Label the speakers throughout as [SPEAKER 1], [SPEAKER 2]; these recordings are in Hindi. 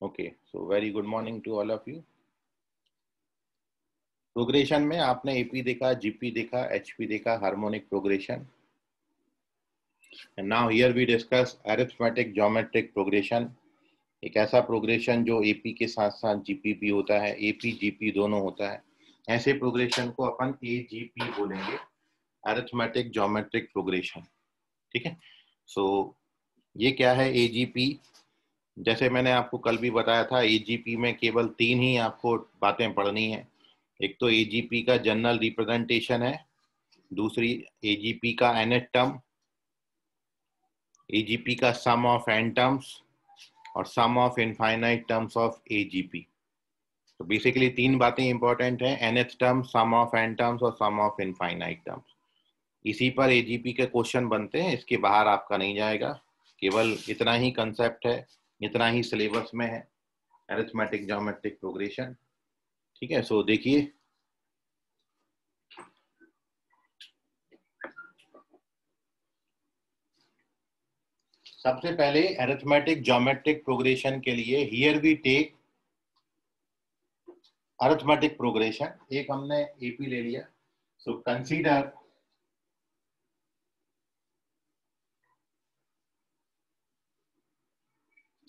[SPEAKER 1] Okay, so very good morning to all of you. Progression में आपने एपी देखा, जीपी देखा, एचपी देखा, harmonic progression. And now here we discuss arithmetic geometric progression. एक ऐसा प्रोग्रेशन जो एपी के साथ साथ जीपी भी होता है, एपी जीपी दोनों होता है। ऐसे प्रोग्रेशन को अपन एजीपी बोलेंगे, अरिथमेटिक ज्योमेट्रिक प्रोग्रेशन। ठीक है, सो ये क्या है एजीपी? जैसे मैंने आपको कल भी बताया था, एजीपी में केवल 3 ही आपको बातें पढ़नी है। एक तो एजीपी का जनरल रिप्रेजेंटेशन है, दूसरी एजीपी का nth टर्म, एजीपी का सम ऑफ n टर्म्स और sum of infinite terms of AGP. तो बेसिकली 3 बातें इंपॉर्टेंट हैं, nth term, sum of n terms और सम ऑफ इनफाइनाइट टर्म्स। इसी पर एजीपी के क्वेश्चन बनते हैं, इसके बाहर आपका नहीं जाएगा। केवल इतना ही कंसेप्ट है, इतना ही सिलेबस में है, अरिथमेटिक ज्योमेट्रिक प्रोग्रेशन। ठीक है, सो देखिए, सबसे पहले अरिथमेटिक ज्योमेट्रिक प्रोग्रेशन के लिए here we take arithmetic progression. एक हमने एपी ले लिया, so consider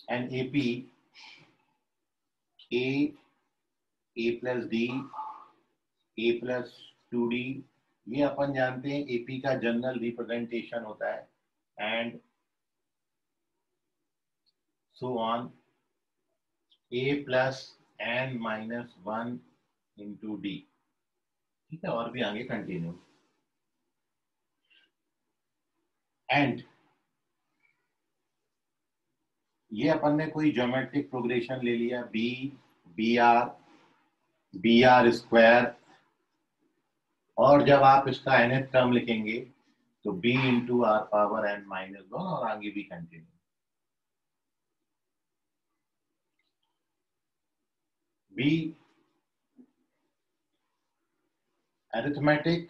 [SPEAKER 1] an AP a plus d, a plus 2d। ये अपन जानते हैं एपी का जनरल रिप्रेजेंटेशन होता है, and so on a plus N minus 1 into d. ठीक है, और भी आगे कंटिन्यू। एंड ये अपन ने कोई ज्योमेट्रिक प्रोग्रेशन ले लिया, बी आर स्क्वायर, और जब आप इसका nth टर्म लिखेंगे तो b into r power n minus 1, और आगे भी continue. B arithmetic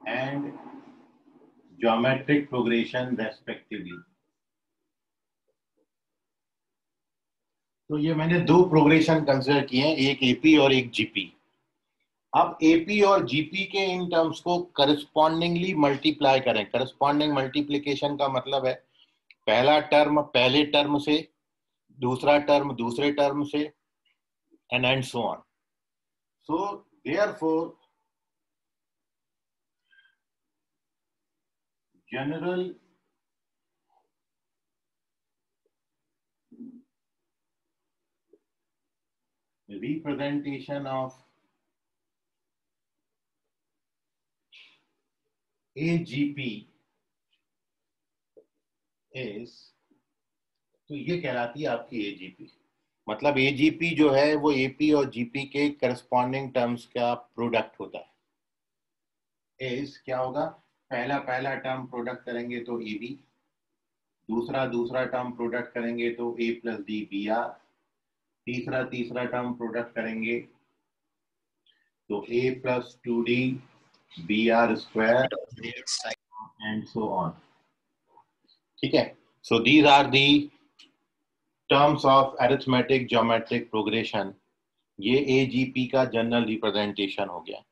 [SPEAKER 1] and geometric progression respectively. तो ये मैंने 2 प्रोग्रेशन कंसिडर किए हैं, एक एपी और एक जीपी। अब एपी और जीपी के इन टर्म्स को करस्पॉन्डिंगली मल्टीप्लाई करें। करस्पॉन्डिंग मल्टीप्लिकेशन का मतलब है पहला टर्म पहले टर्म से, दूसरा टर्म दूसरे टर्म से, and so on. So therefore general representation of AGP is, तो ये कहलाती है आपकी एजीपी। मतलब एजीपी जो है वो एपी और जीपी के करस्पॉन्डिंग टर्म्स का प्रोडक्ट होता है। इज क्या होगा, पहला पहला टर्म प्रोडक्ट करेंगे तो एबी, दूसरा दूसरा टर्म प्रोडक्ट करेंगे तो a plus d B r, तीसरा तीसरा टर्म प्रोडक्ट करेंगे तो a plus 2d b r square and so on. ठीक है, so these are the terms of arithmetic geometric progression. ये एजीपी का जनरल रिप्रेजेंटेशन हो गया।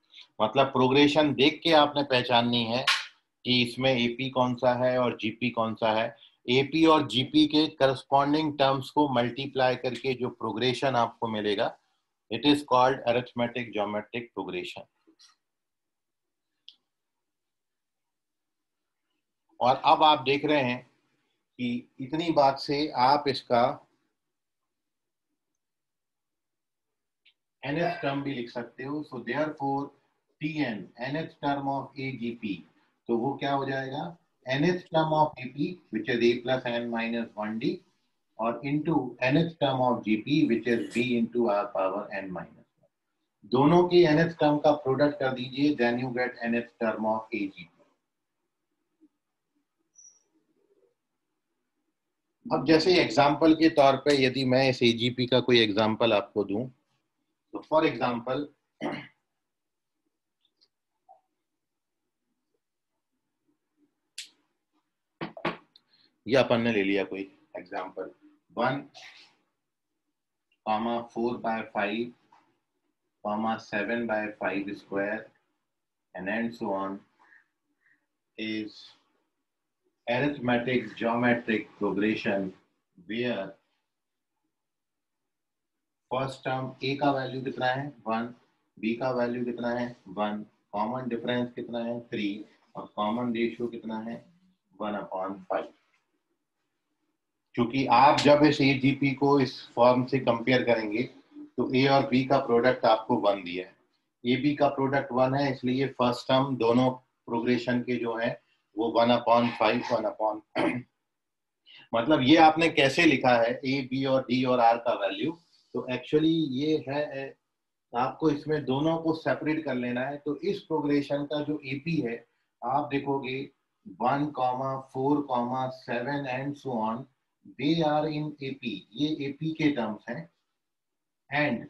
[SPEAKER 1] मतलब प्रोग्रेशन देख के आपने पहचाननी है कि इसमें एपी कौन सा है और जीपी कौन सा है। एपी और जीपी के करस्पॉन्डिंग टर्म्स को मल्टीप्लाई करके जो प्रोग्रेशन आपको मिलेगा, it is called arithmetic geometric progression. और अब आप देख रहे हैं कि इतनी बात से आप इसका nth टर्म भी लिख सकते हो। So therefore Tn nth term of AGP, तो वो क्या हो जाएगा, nth term of AP which is a plus n minus 1d, और into nth term of GP which is b into r power n minus 1। दोनों की nth टर्म का प्रोडक्ट कर दीजिए, then you get nth term of AGP। अब जैसे एग्जांपल के तौर पे यदि मैं इस AGP का कोई एग्जांपल आपको दूं, तो फॉर एग्जांपल ये अपन ने ले लिया कोई example, 1,4/5, 7/5 square, and so on is arithmetic geometric progression where first term a का वैल्यू कितना है 1, बी का वैल्यू कितना है 1, कॉमन डिफरेंस कितना है 3 और कॉमन रेशियो कितना है 1/5। क्योंकि आप जब इस एजीपी को इस फॉर्म से कंपेयर करेंगे तो ए और बी का प्रोडक्ट आपको 1 दिया है, ए बी का प्रोडक्ट 1 है, इसलिए फर्स्ट टर्म दोनों प्रोग्रेशन के जो है वो 1/5 1/, मतलब ये आपने कैसे लिखा है ए बी और डी और आर का वैल्यू, तो एक्चुअली ये है आपको इसमें दोनों को सेपरेट कर लेना है। तो इस प्रोग्रेशन का जो एपी है आप देखोगे 1, 4, 7 and so on, they are in AP, ये एपी के टर्म्स हैं। एंड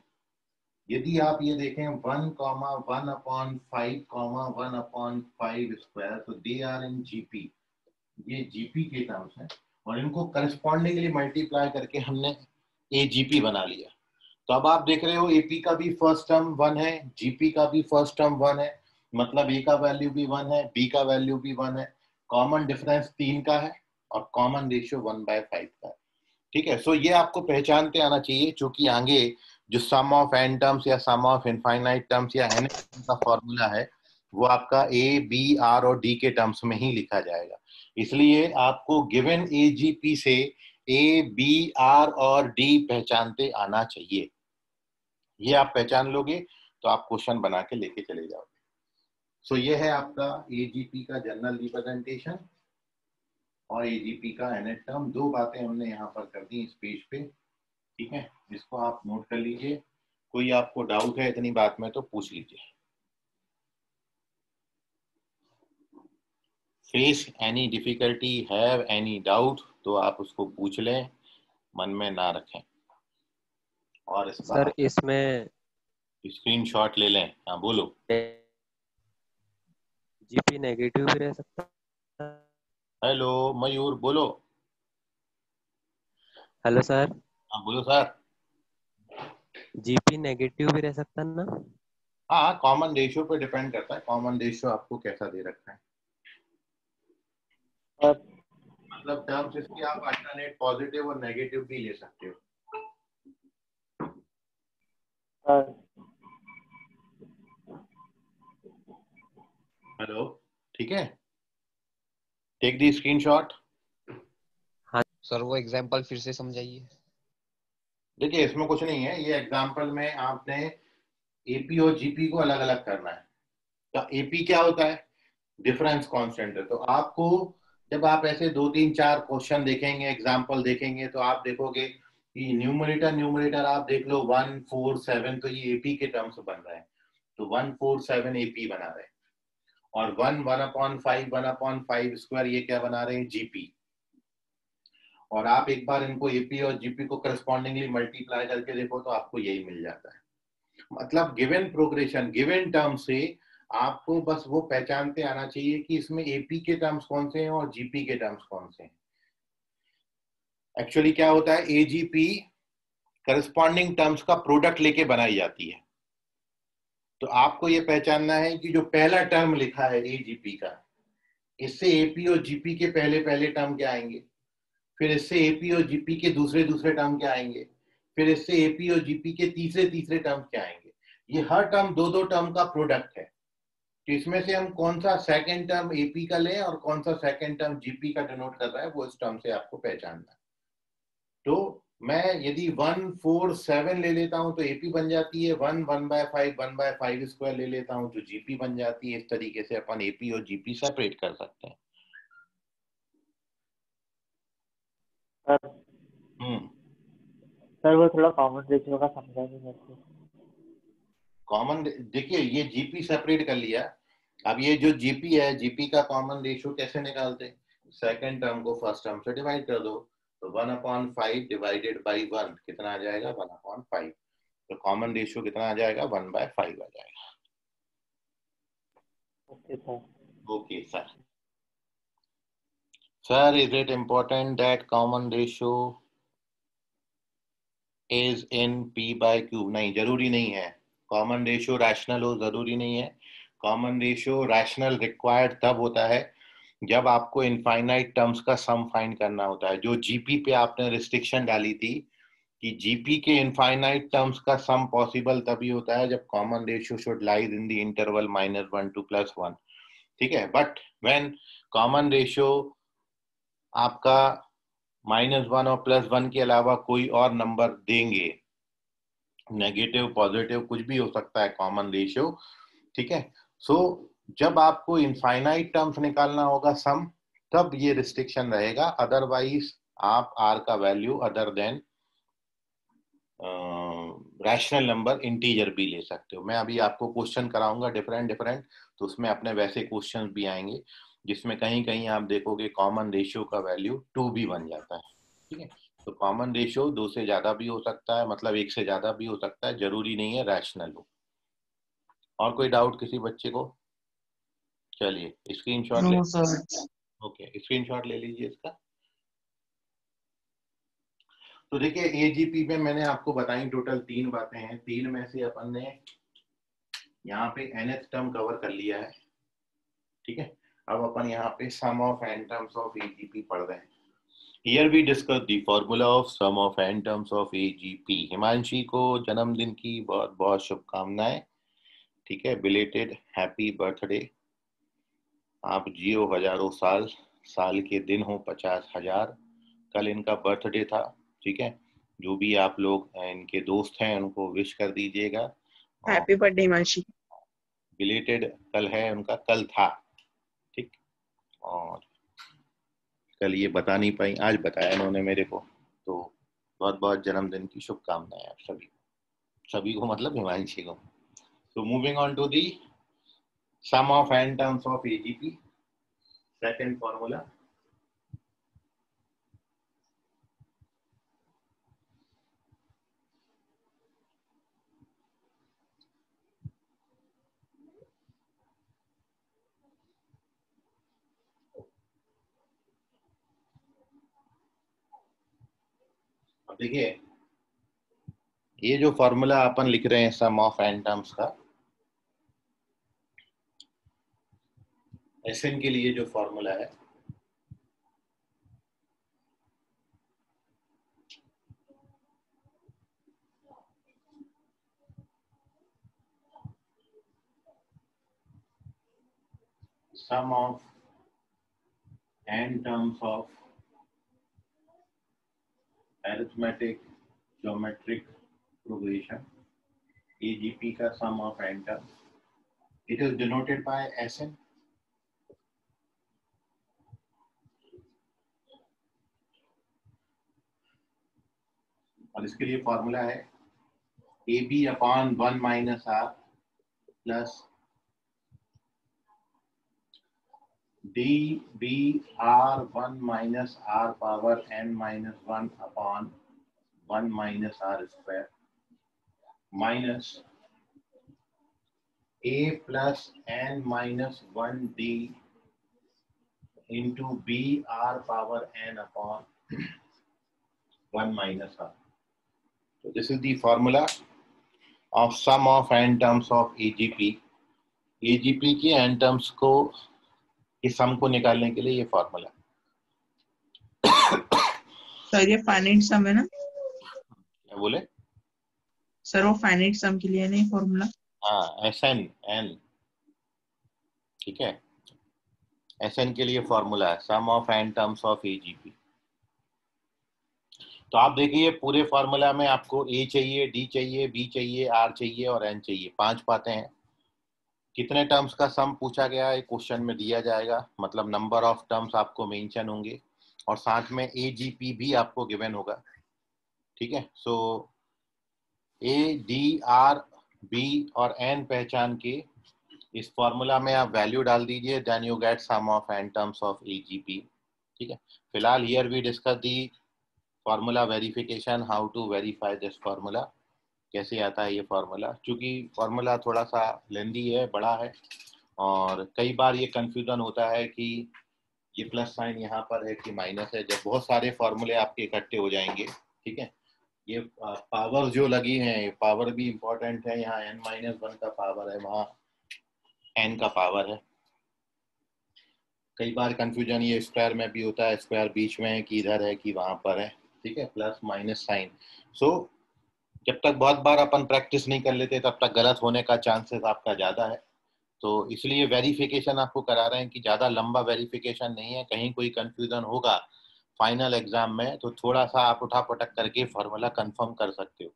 [SPEAKER 1] यदि आप ये देखें 1,1/5, 1/5 स्क्वायर, तो दे आर इन जीपी, ये जीपी के टर्म्स हैं और इनको करस्पॉन्डिंगली मल्टीप्लाई करके हमने एजीपी बना लिया। तो अब आप देख रहे हो एपी का भी फर्स्ट टर्म 1 है, जीपी का भी फर्स्ट टर्म 1 है, मतलब ए का वैल्यू भी 1 है, बी का वैल्यू भी 1 है, कॉमन डिफरेंस 3 का है और कॉमन रेशियो 1/5 का है। ठीक है, सो ये आपको पहचानते आना चाहिए, क्योंकि आगे जो सम ऑफ एन टर्म्स या सम ऑफ इनफाइनाइट टर्म्स या एन का फॉर्मूला है वो आपका ए बी आर और डी के टर्म्स में ही लिखा जाएगा। इसलिए आपको गिवन एजीपी से ए बी आर और डी पहचानते आना चाहिए। ये आप पहचान लोगे तो आप क्वेश्चन बना के लेके चले जाओगे। सो ये है आपका एजीपी का जनरल रिप्रेजेंटेशन और एजीपी का एनएच टर्म। दो बातें हमने यहाँ पर कर दी इस पेज पे, ठीक है, इसको आप नोट कर लीजिए। कोई आपको डाउट है इतनी बात में तो पूछ लीजिए। Face any difficulty, have any doubt, तो आप उसको पूछ लें, मन में ना रखें। और इस
[SPEAKER 2] सर इसमें
[SPEAKER 1] स्क्रीनशॉट ले लें। हाँ बोलो।
[SPEAKER 2] जीपी नेगेटिव भी रह सकता है।
[SPEAKER 1] हेलो मयूर बोलो।
[SPEAKER 2] Hello sir.
[SPEAKER 1] हाँ बोलो सर।
[SPEAKER 2] जीपी नेगेटिव भी रह सकता है ना?
[SPEAKER 1] हाँ, कॉमन रेशियो पे डिपेंड करता है, कॉमन रेशियो आपको कैसा दे रखा है। मतलब टर्म्स इसकी आप अल्टरनेट पॉजिटिव और नेगेटिव भी ले सकते हो। हेलो, ठीक है, टेक दी स्क्रीनशॉट।
[SPEAKER 2] हाँ
[SPEAKER 3] सर वो एग्जांपल फिर से समझाइए।
[SPEAKER 1] देखिए इसमें कुछ नहीं है, ये एग्जांपल में आपने एपी और जीपी को अलग अलग करना है। तो एपी क्या होता है, डिफरेंस कांस्टेंट है। तो आपको जब आप ऐसे 2 3 4 क्वेश्चन देखेंगे, एग्जांपल देखेंगे, तो आप देखोगे कि न्यूमरेटर न्यूमरेटर आप देख लो 1 4 7, तो ये एपी के टर्म्स बन रहे हैं। तो 1 4 7 एपी बना रहे हैं और 1/5 1/5 स्क्वायर ये क्या बना रहे हैं, जीपी। और आप एक बार इनको एपी और जीपी को करस्पॉन्डिंगली मल्टीप्लाई करके देखो तो आपको यही मिल जाता है। मतलब गिवन प्रोग्रेशन गिवन टर्म से आपको बस वो पहचानते आना चाहिए कि इसमें एपी के टर्म्स कौन से हैं और जीपी के टर्म्स कौन से हैं। एक्चुअली क्या होता है, एजीपी करस्पॉन्डिंग टर्म्स का प्रोडक्ट लेके बनाई जाती है। तो आपको ये पहचानना है कि जो पहला टर्म लिखा है एजीपी का, इससे एपी और जीपी के पहले पहले टर्म क्या आएंगे, फिर इससे एपी और जीपी के दूसरे दूसरे टर्म क्या आएंगे, फिर इससे एपी और जीपी के तीसरे तीसरे टर्म क्या आएंगे। ये हर टर्म दो दो टर्म का प्रोडक्ट है। तो इसमें से हम कौन सा सेकंड टर्म एपी का लें और कौन सा सेकंड टर्म जीपी का डिनोट कर रहा है, वो इस टर्म से आपको पहचानना है। तो मैं यदि 1 4 7 ले लेता हूं तो एपी बन जाती है, 1/5 1/5 स्क्वायर ले लेता हूं तो जीपी बन जाती है। इस तरीके से अपन एपी और जीपी सेपरेट कर सकते हैं।
[SPEAKER 4] सर वो थोड़ा कॉमन रेशियो का समझाएंगे मेरे को।
[SPEAKER 1] कॉमन देखिए, ये जीपी सेपरेट कर लिया। अब ये जो जीपी है, जीपी का कॉमन रेशियो कैसे निकालते, सेकंड टर्म को फर्स्ट टर्म से डिवाइड कर दो, तो 1/5 डिवाइडेड बाई 1 कितना आ जाएगा, 1/5। तो कॉमन रेशियो कितना आ जाएगा, 1/5 आ जाएगा।
[SPEAKER 4] Okay sir.
[SPEAKER 1] Okay sir. Sir, is it important that common ratio is in p by cube, नहीं जरूरी नहीं है। कॉमन रेशियो रैशनल हो जरूरी नहीं है। कॉमन रेशियो रैशनल रिक्वायर्ड तब होता है जब आपको इनफाइनाइट टर्म्स का सम फाइंड करना होता है। जो जीपी पे आपने रिस्ट्रिक्शन डाली थी कि जीपी के इनफाइनाइट टर्म्स का सम पॉसिबल तभी होता है जब common ratio should lies in the interval -1 to +1, ठीक है। बट व्हेन कॉमन रेशियो आपका -1 और +1 के अलावा कोई और नंबर देंगे, नेगेटिव पॉजिटिव कुछ भी हो सकता है कॉमन रेशियो, ठीक है। सो जब आपको इनफाइनाइट टर्म्स निकालना होगा सम, तब ये रिस्ट्रिक्शन रहेगा। अदरवाइज आप आर का value other than rational number integer भी ले सकते हो। मैं अभी आपको क्वेश्चन कराऊंगा डिफरेंट, तो उसमें अपने वैसे क्वेश्चन भी आएंगे जिसमें कहीं कहीं आप देखोगे कॉमन रेशियो का वैल्यू 2 भी बन जाता है, ठीक है। तो कॉमन रेशियो 2 से ज्यादा भी हो सकता है, मतलब 1 से ज्यादा भी हो सकता है, जरूरी नहीं है रैशनल हो। और कोई डाउट किसी बच्चे को? चलिए स्क्रीनशॉट ले, ओके स्क्रीनशॉट ले लीजिए इसका। तो देखिए एजीपी में मैंने आपको बताई टोटल 3 बातें हैं। 3 में से अपन ने यहाँ पे nth टर्म कवर कर लिया है, ठीक है। अब अपन यहाँ पे sum of n terms of AGP पढ़ रहे हैं। Here we discuss the formula of sum of n terms of AGP. Himanshi को जन्मदिन की बहुत बहुत शुभकामनाएं, ठीक है। Belated happy birthday. आप जियो हजारों साल, साल के दिन हो 50,000। कल इनका बर्थडे था, ठीक है। जो भी आप लोग इनके दोस्त हैं उनको विश कर दीजिएगा।
[SPEAKER 5] Happy birthday Himanshi.
[SPEAKER 1] बिलेटेड कल है उनका, कल था, ठीक। और कल ये बता नहीं पाई, आज बताया इन्होंने मेरे को, तो बहुत बहुत जन्मदिन की शुभकामनाएं आप सभी को मतलब हिमांशी को। So moving on to the sum of n terms of AGP, second formula. अब देखिए ये जो फॉर्मूला अपन लिख रहे हैं सम ऑफ n टर्म्स का, Sn के लिए जो फॉर्मूला है, sum of n terms of arithmetic geometric progression, AGP का sum of n terms, it is denoted by Sn. और इसके लिए फॉर्मूला है AB upon 1 minus r plus DBR 1 minus r power n minus 1 upon 1 minus are square minus A plus n minus 1D into BR power n upon 1 minus r. So this is the formula of sum of n terms of AGP. AGP की n terms को, इस सम को निकालने के लिए ये फॉर्मूला।
[SPEAKER 5] सर ये फाइनाइट सम है ना?
[SPEAKER 1] क्या बोले
[SPEAKER 5] सर वो फाइनाइट सम के लिए नहीं फॉर्मूला?
[SPEAKER 1] हाँ Sn n, ठीक है। Sn के लिए फॉर्मूला है sum of n terms of AGP। तो आप देखिए पूरे फॉर्मूला में आपको A चाहिए, D चाहिए, B चाहिए, R चाहिए और N चाहिए, 5 बातें हैं। कितने टर्म्स का सम पूछा गया है क्वेश्चन में दिया जाएगा, मतलब नंबर ऑफ टर्म्स आपको मेंशन होंगे और साथ में AGP भी आपको गिवन होगा, ठीक है। सो A, D, R, B और N पहचान के इस फॉर्मूला में आप वैल्यू डाल दीजिए, then you get sum of n terms of AGP, ठीक है। फिलहाल here we discuss the formula verification, how to verify this formula, कैसे आता है ये फॉर्मूला। क्योंकि फॉर्मूला थोड़ा सा लेंदी है, बड़ा है, और कई बार ये कंफ्यूजन होता है कि ये प्लस साइन यहाँ पर है कि माइनस है। जब बहुत सारे फॉर्मूले आपके इकट्ठे हो जाएंगे, ठीक है, ये पावर जो लगी हैं, ये पावर भी इंपॉर्टेंट है। यहाँ n-1 का पावर है, वहाँ n का पावर है। कई बार कंफ्यूजन ये स्क्वायर में भी होता है, स्क्वायर बीच में है कि इधर है कि वहां पर है, ठीक है, प्लस माइनस साइन। सो जब तक बहुत बार अपन प्रैक्टिस नहीं कर लेते तब तक गलत होने का चांसेस आपका ज़्यादा है। तो इसलिए वेरिफिकेशन आपको करा रहे हैं कि ज़्यादा लंबा वेरिफिकेशन नहीं है, कहीं कोई कंफ्यूजन होगा फाइनल एग्जाम में तो थोड़ा सा आप उठा पटक करके फॉर्मूला कंफर्म कर सकते हो।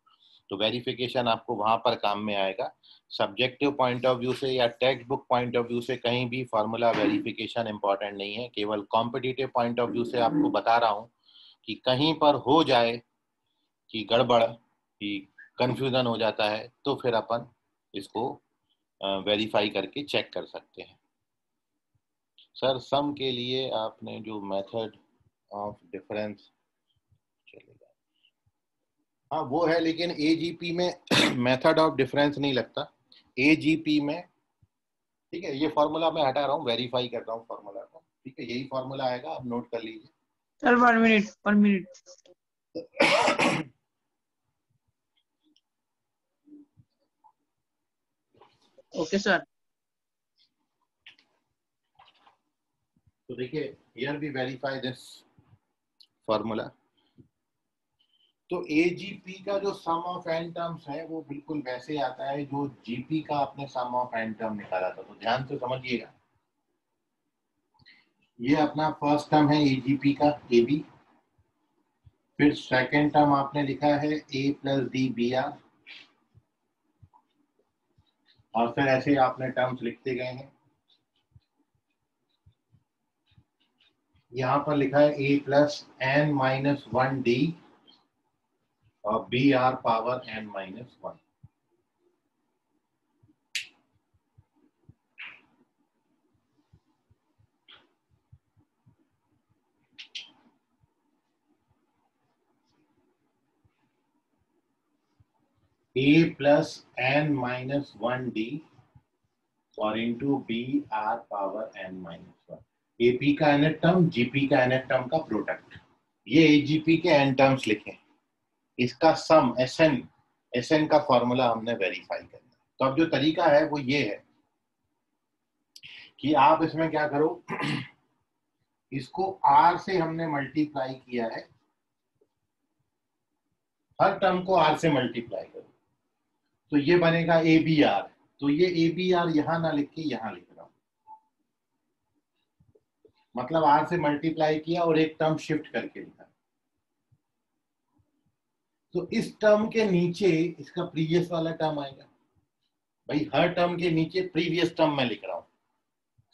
[SPEAKER 1] तो वेरिफिकेशन आपको वहां पर काम में आएगा। सब्जेक्टिव पॉइंट ऑफ व्यू से या text book point of view से कहीं भी फार्मूला वेरिफिकेशन इंपॉर्टेंट नहीं है। केवल कॉम्पिटिटिव पॉइंट ऑफ व्यू से आपको बता रहा हूँ कि कहीं पर हो जाए कि गड़बड़, कि कंफ्यूजन हो जाता है, तो फिर अपन इसको वेरीफाई करके चेक कर सकते हैं। सर सम के लिए आपने जो मेथड ऑफ डिफरेंस चलेगा, हाँ वो है, लेकिन एजीपी में मेथड ऑफ डिफरेंस नहीं लगता एजीपी में, ठीक है। ये फॉर्मूला मैं हटा रहा हूँ, वेरीफाई कर रहा हूँ फॉर्मूला को, ठीक है। यही फॉर्मूला आएगा, आप नोट कर लीजिए।
[SPEAKER 5] Sir 1 minute okay sir.
[SPEAKER 1] तो देखिए, here we verify this formula. तो एजीपी का जो सम ऑफ एन टर्म्स है वो बिल्कुल वैसे आता है जो जीपी का आपने सम ऑफ एन टर्म निकाला था। तो ध्यान से समझिएगा, ये अपना फर्स्ट टर्म है एजीपी का ए बी, फिर सेकेंड टर्म आपने लिखा है a plus d B are, और फिर ऐसे आपने टर्म्स लिखते गए हैं। यहाँ पर लिखा है ए प्लस n-1 डी और b are power n-1। A plus n-1 d और into b are power n-1। AP का nth टर्म, जीपी का nth टर्म का प्रोडक्ट, ये एजीपी के n टर्म्स लिखे। इसका सम एसएन का फॉर्मूला हमने वेरीफाई करना है। तो अब जो तरीका है वो ये है कि आप इसमें क्या करो, इसको आर से हमने मल्टीप्लाई किया है, हर टर्म को आर से मल्टीप्लाई करो तो ये बनेगा ए बी आर। तो ये ए बी आर यहां ना लिख के यहां लिख रहा हूं, मतलब आर से मल्टीप्लाई किया और एक टर्म शिफ्ट करके लिखा। तो इस टर्म के नीचे इसका प्रीवियस वाला टर्म आएगा। भाई हर टर्म के नीचे प्रीवियस टर्म में लिख रहा हूं,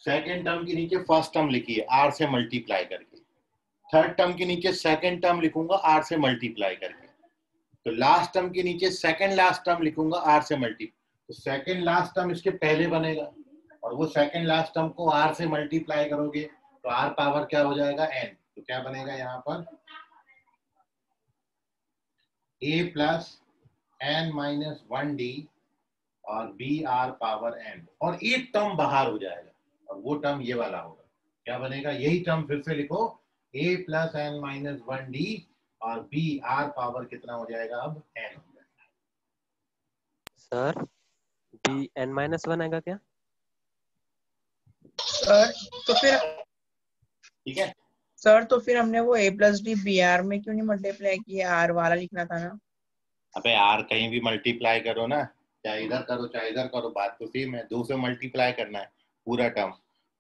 [SPEAKER 1] सेकेंड टर्म के नीचे फर्स्ट टर्म लिखिए आर से मल्टीप्लाई करके, थर्ड टर्म के नीचे सेकेंड टर्म लिखूंगा आर से मल्टीप्लाई करके, तो लास्ट टर्म के नीचे सेकेंड लास्ट टर्म लिखूंगा आर से मल्टीप्लाई। तो सेकेंड लास्ट टर्म इसके पहले बनेगा और वो सेकेंड लास्ट टर्म को आर से मल्टीप्लाई करोगे तो आर पावर क्या हो जाएगा एन। तो क्या बनेगा यहाँ पर ए प्लस n-1 डी और बी आर पावर एन, और एक टर्म बाहर हो जाएगा और वो टर्म ये वाला होगा। क्या बनेगा, यही टर्म फिर से लिखो, a प्लस n-1 डी और बी आर पावर कितना हो जाएगा अब n हो जाएगा।
[SPEAKER 2] सर बी n-1 आएगा क्या?
[SPEAKER 5] सर तो फिर
[SPEAKER 1] ठीक है,
[SPEAKER 5] सर तो फिर हमने वो a plus d B r में क्यों नहीं मल्टीप्लाई किया, आर वाला लिखना था ना।
[SPEAKER 1] अबे आर कहीं भी मल्टीप्लाई करो ना, चाहे इधर करो चाहे इधर करो, बात तो सेम है। 2 से मल्टीप्लाई करना है पूरा टर्म,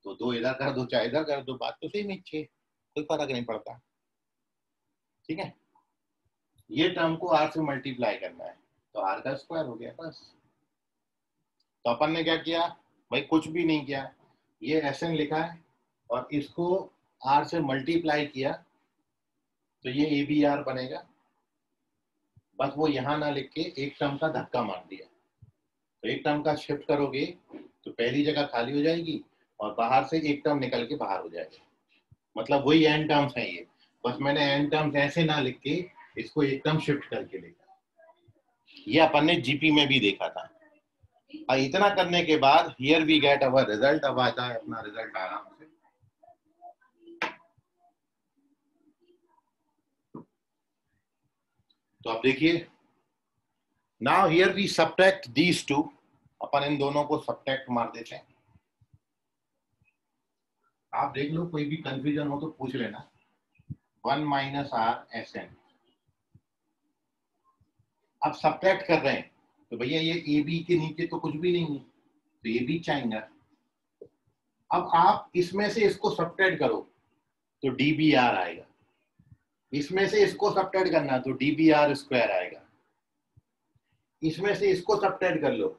[SPEAKER 1] तो 2 इधर कर दो चाहे इधर कर दो, बात तो सेम ही, कोई फर्क नहीं पड़ता। ठीक है, ये टर्म को आर से मल्टीप्लाई करना है तो आर का स्क्वायर हो गया बस। तो अपन ने क्या किया भाई, कुछ भी नहीं किया, ये एसएन लिखा है और इसको आर से मल्टीप्लाई किया तो ये ए बी आर बनेगा। बस वो यहां ना लिख के एक टर्म का धक्का मार दिया, तो एक टर्म का शिफ्ट करोगे तो पहली जगह खाली हो जाएगी और बाहर से एक टर्म निकल के बाहर हो जाएगा, मतलब वही एन टर्म्स है ये। बस मैंने एन टर्म्स ऐसे ना लिख के इसको एक टर्म शिफ्ट करके लिखा। ये अपन ने जीपी में भी देखा था। और इतना करने के बाद here we get our result. अब आता है अपना रिजल्ट आराम से। तो आप देखिए, now here we subtract these two, अपन इन दोनों को सब्ट्रैक्ट मार देते हैं। आप देख लो, कोई भी कंफ्यूजन हो तो पूछ लेना। 1 माइनस आर एस एन, अब सब्ट्रैक्ट कर रहे हैं तो भैया ये ए बी के नीचे तो कुछ भी नहीं है, तो ये भी चाहेंगे। अब आप इसमें से इसको सब्ट्रैक्ट करो तो डी बी आर आएगा, इसमें से इसको सब्ट्रैक्ट करना तो डी बी आर स्क्वायर आएगा, इसमें से इसको सब्ट्रैक्ट कर लो,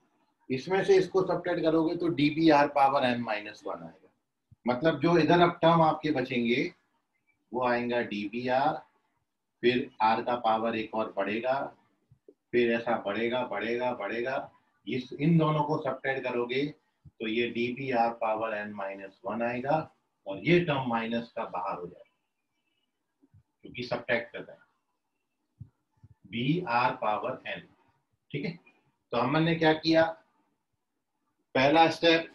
[SPEAKER 1] इसमें से इसको सब्ट्रैक्ट करोगे तो d B are power n minus 1 आएगा। मतलब जो इधर अब टर्म आपके बचेंगे वो आएगा डी बी आर, फिर आर का पावर एक और बढ़ेगा, फिर ऐसा बढ़ेगा बढ़ेगा बढ़ेगा, इन दोनों को सब्ट्रैक्ट करोगे तो ये d B are power n minus 1 आएगा, और ये टर्म माइनस का बाहर हो जाएगा क्योंकि सब्ट्रैक्ट कर रहे हैं, बी आर पावर एन। ठीक है, तो हमने क्या किया, पहला स्टेप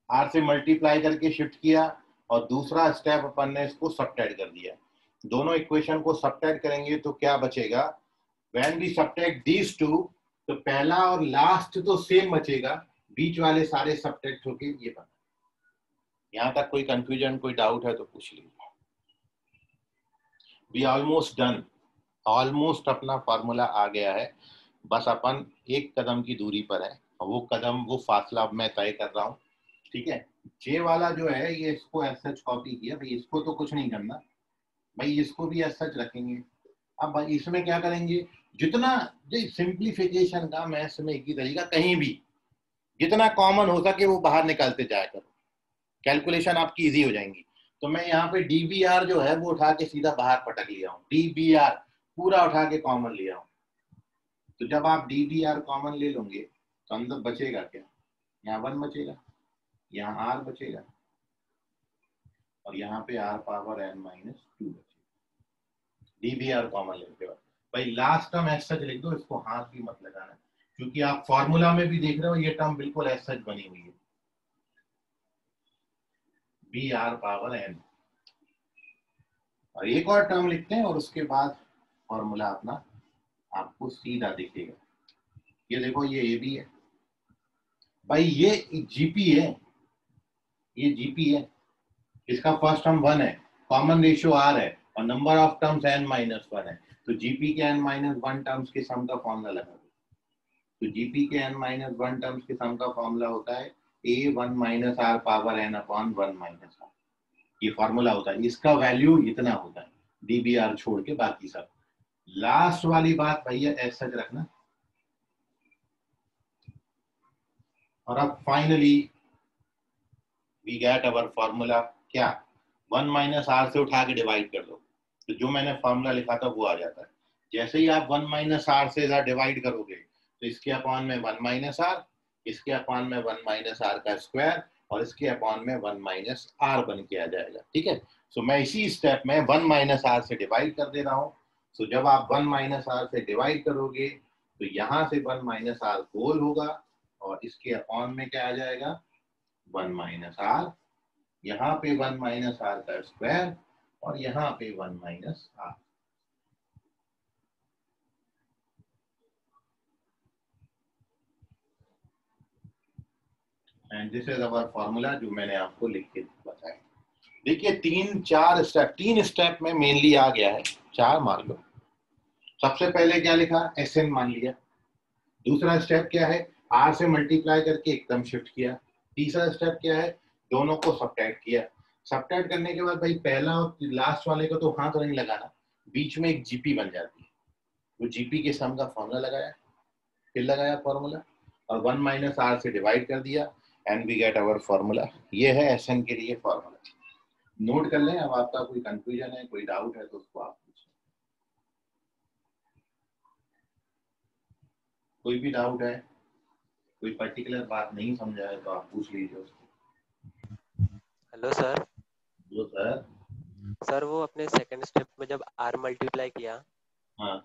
[SPEAKER 1] आर से मल्टीप्लाई करके शिफ्ट किया, और दूसरा स्टेप अपन ने इसको सब्ट्रैक्ट कर दिया। दोनों इक्वेशन को सब्ट्रैक्ट करेंगे तो क्या बचेगा, when we subtract these two, तो पहला और लास्ट तो सेम बचेगा, बीच वाले सारे सब्ट्रैक्ट होके ये बना। यहां तक कोई कंफ्यूजन, कोई डाउट है तो पूछ लीजिए। वी ऑलमोस्ट डन, ऑलमोस्ट अपना फॉर्मूला आ गया है, बस अपन एक कदम की दूरी पर है, और वो कदम, वो फासला अब मैं तय कर रहा हूँ। ठीक है, जे वाला जो है ये इसको एज सच कॉपी किया, भाई इसको तो कुछ नहीं करना, भाई इसको भी एज सच रखेंगे। अब भाई इसमें क्या करेंगे, जितना सिंप्लीफिकेशन का मैथ्स में एक ही तरीका, कहीं भी जितना कॉमन हो सके वो बाहर निकालते जाया करो, कैलकुलेशन आपकी इजी हो जाएंगी। तो मैं यहाँ पे डीबीआर जो है वो उठा के सीधा बाहर पटक लिया हूँ, डीबीआर पूरा उठा के कॉमन लिया हूँ। तो जब आप डीबीआर कॉमन ले लोगे तो अंदर बचेगा क्या, यहाँ 1 बचेगा, यहाँ आर बचेगा, और यहाँ पे आर पावर एन माइनस 2 बचेगा। डीबीआर कॉमन लेने के बाद भाई लास्ट टर्म एज सच लिख दो, इसको हाथ भी मत लगाना, क्योंकि आप फॉर्मूला में भी देख रहे हो ये टर्म बिल्कुल एज सच बनी हुई है, बी आर पावर एन। और एक और टर्म लिखते हैं और उसके बाद फॉर्मूला अपना आपको सीधा दिखेगा। ये देखो, ये ए बी है भाई, ये जीपी है, ये जीपी है, इसका फर्स्ट टर्म 1 है, कॉमन रेशियो आर है, और number of terms n minus 1 है, तो जीपी के एन माइनस 1 टर्म्स के सम का फॉर्मूला लगा दो। तो जीपी के एन माइनस 1 टर्म्स के सम का फॉर्मूला होता है a 1 minus r power n upon 1 minus r, ये फॉर्मूला होता है, इसका वैल्यू इतना होता है डीबीआर छोड़ के बाकी सब। लास्ट वाली बात भैया एज सच रखना। और अब finally we get our formula, क्या 1 माइनस आर से उठा के डिवाइड कर दो, तो जो मैंने फॉर्मूला लिखा था वो आ जाता है। जैसे ही आप 1 माइनस आर से डिवाइड करोगे तो इसके अपॉन में 1 माइनस आर, इसके अपॉन में 1 माइनस आर का स्क्वायर, और इसके अपॉन में 1 माइनस आर बन के आ जाएगा। ठीक है, सो मैं इसी स्टेप में 1 माइनस आर से डिवाइड कर दे रहा हूँ। सो जब आप 1 माइनस आर से डिवाइड करोगे तो यहाँ से 1 माइनस आर होल होगा, और इसके अपॉन में क्या आ जाएगा 1 माइनस आर, यहाँ पे 1 माइनस आर का स्क्वायर, और यहाँ पे 1 minus r. And this is our formula जो मैंने आपको लिख के बताया। देखिए 3 स्टेप में मेनली आ गया है, 4 मान लो। सबसे पहले क्या लिखा, एस एन मान लिया। दूसरा स्टेप क्या है, आर से मल्टीप्लाई करके एकदम शिफ्ट किया। तीसरा स्टेप क्या है, दोनों को सब्ट्रैक्ट किया। सब्ट्रैक्ट करने के बाद भाई पहला और लास्ट वाले को तो हाथ नहीं लगाना, बीच में एक जीपी बन जाती है, वो जीपी के सम का फॉर्मूला लगाया, फिर लगाया फॉर्मूला, और 1 माइनस आर से डिवाइड कर दिया, and we get our formula. ये है एस एन के लिए फॉर्मूला। नोट कर लें। अब आपका कोई कंफ्यूजन है, कोई डाउट है तो उसको आप पूछें। कोई भी डाउट है, कोई पर्टिकुलर बात नहीं समझा है तो आप पूछ लीजिए उसको।
[SPEAKER 2] Hello sir.
[SPEAKER 1] जो सर
[SPEAKER 2] सर वो अपने सेकंड स्टेप में जब आर मल्टीप्लाई किया,
[SPEAKER 1] हाँ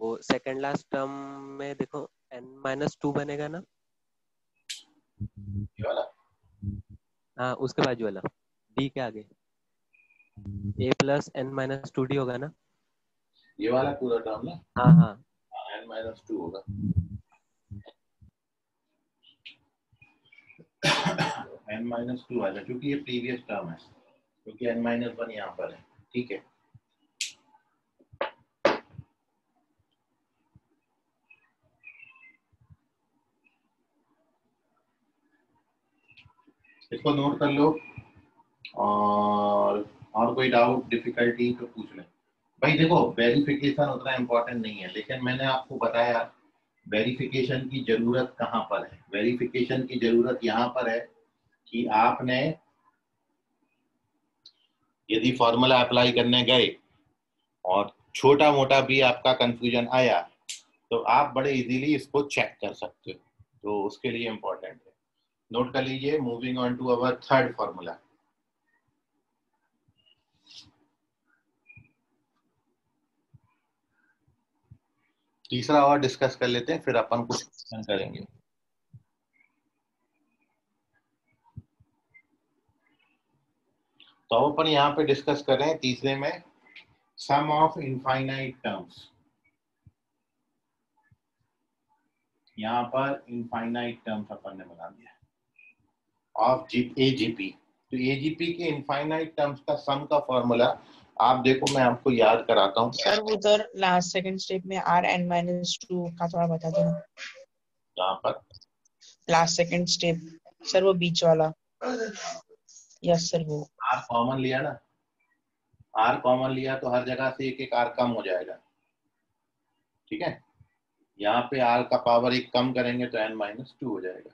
[SPEAKER 2] वो सेकंड लास्ट टर्म में देखो n-2 बनेगा ना।
[SPEAKER 1] ये वाला
[SPEAKER 2] हाँ, उसके बाजू वाला डी के आगे a प्लस n-2d होगा ना।
[SPEAKER 1] ये वाला पूरा टर्म ना,
[SPEAKER 2] हाँ हाँ
[SPEAKER 1] n-2 होगा। n-2 आएगा क्योंकि ये प्रीवियस टर्म है, क्योंकि n-1 यहाँ पर है। ठीक है, इसको नोट कर लो, और कोई डाउट डिफिकल्टी तो पूछ लें। भाई देखो, वेरिफिकेशन उतना इम्पोर्टेंट नहीं है, लेकिन मैंने आपको बताया वेरिफिकेशन की जरूरत कहाँ पर है। वेरिफिकेशन की जरूरत यहाँ पर है कि आपने यदि फॉर्मूला अप्लाई करने गए और छोटा मोटा भी आपका कंफ्यूजन आया तो आप बड़े इजीली इसको चेक कर सकते हो, तो उसके लिए इम्पोर्टेंट है। नोट कर लीजिए। Moving on to our third formula. तीसरा और डिस्कस कर लेते हैं, फिर अपन कुछ करेंगे। तो अपन यहाँ पे डिस्कस कर रहे हैं तीसरे में सम ऑफ इनफाइनाइट टर्म्स। यहाँ पर इनफाइनाइट टर्म्स अपन ने बना दिया ऑफ एजीपी। तो एजीपी के इनफाइनाइट टर्म्स का सम का फॉर्मूला आप देखो, मैं आपको याद कराता हूँ।
[SPEAKER 5] सर उधर लास्ट सेकंड स्टेप में Rn-2 का थोड़ा बता दो ना।
[SPEAKER 1] यहाँ पर
[SPEAKER 5] लास्ट सेकंड स्टेप सर, वो बीच वाला। यस सर, वो
[SPEAKER 1] आर कॉमन लिया ना, आर कॉमन लिया तो हर जगह से एक एक आर कम हो जाएगा। ठीक है, यहाँ पे आर का पावर एक कम करेंगे तो n-2 हो जाएगा।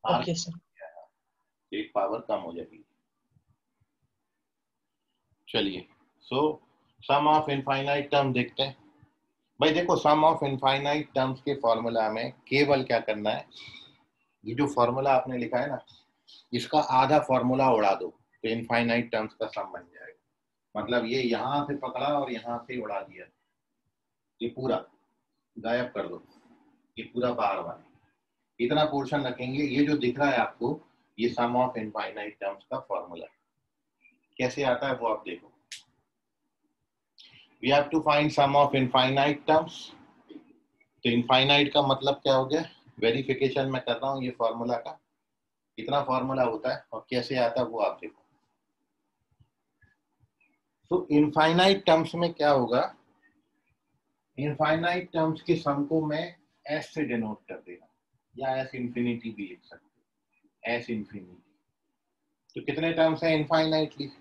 [SPEAKER 1] R
[SPEAKER 5] okay sir.
[SPEAKER 1] एक पावर कम हो जाएगी। चलिए, so sum of infinite term देखते हैं। भाई देखो, सम ऑफ इनफाइनाइट टर्म्स के फॉर्मूला में केवल क्या करना है, ये जो फॉर्मूला आपने लिखा है ना, इसका आधा फॉर्मूला उड़ा दो तो इनफाइनाइट टर्म्स का सम बन जाएगा। मतलब ये यहाँ से पकड़ा और यहाँ से उड़ा दिया, ये पूरा गायब कर दो, ये पूरा बार बार इतना पोर्शन रखेंगे। ये जो दिख रहा है आपको, ये सम ऑफ इनफाइनाइट टर्म्स का फॉर्मूला कैसे आता है वो आप देखो। We have to find sum of infinite terms. तो इनफाइनाइट का मतलब क्या हो गया, वेरिफिकेशन में कर रहा हूँ ये फॉर्मूला का, कितना फॉर्मूला होता है और कैसे आता है वो आप देखो। तो इनफाइनाइट टर्म्स में क्या होगा, इनफाइनाइट टर्म्स के सम को मैं एस से डिनोट कर देगा, या एस इंफिनिटी भी लिख सकते हो, एस इंफिनिटी। तो कितने टर्म्स हैं इनफाइनाइटली,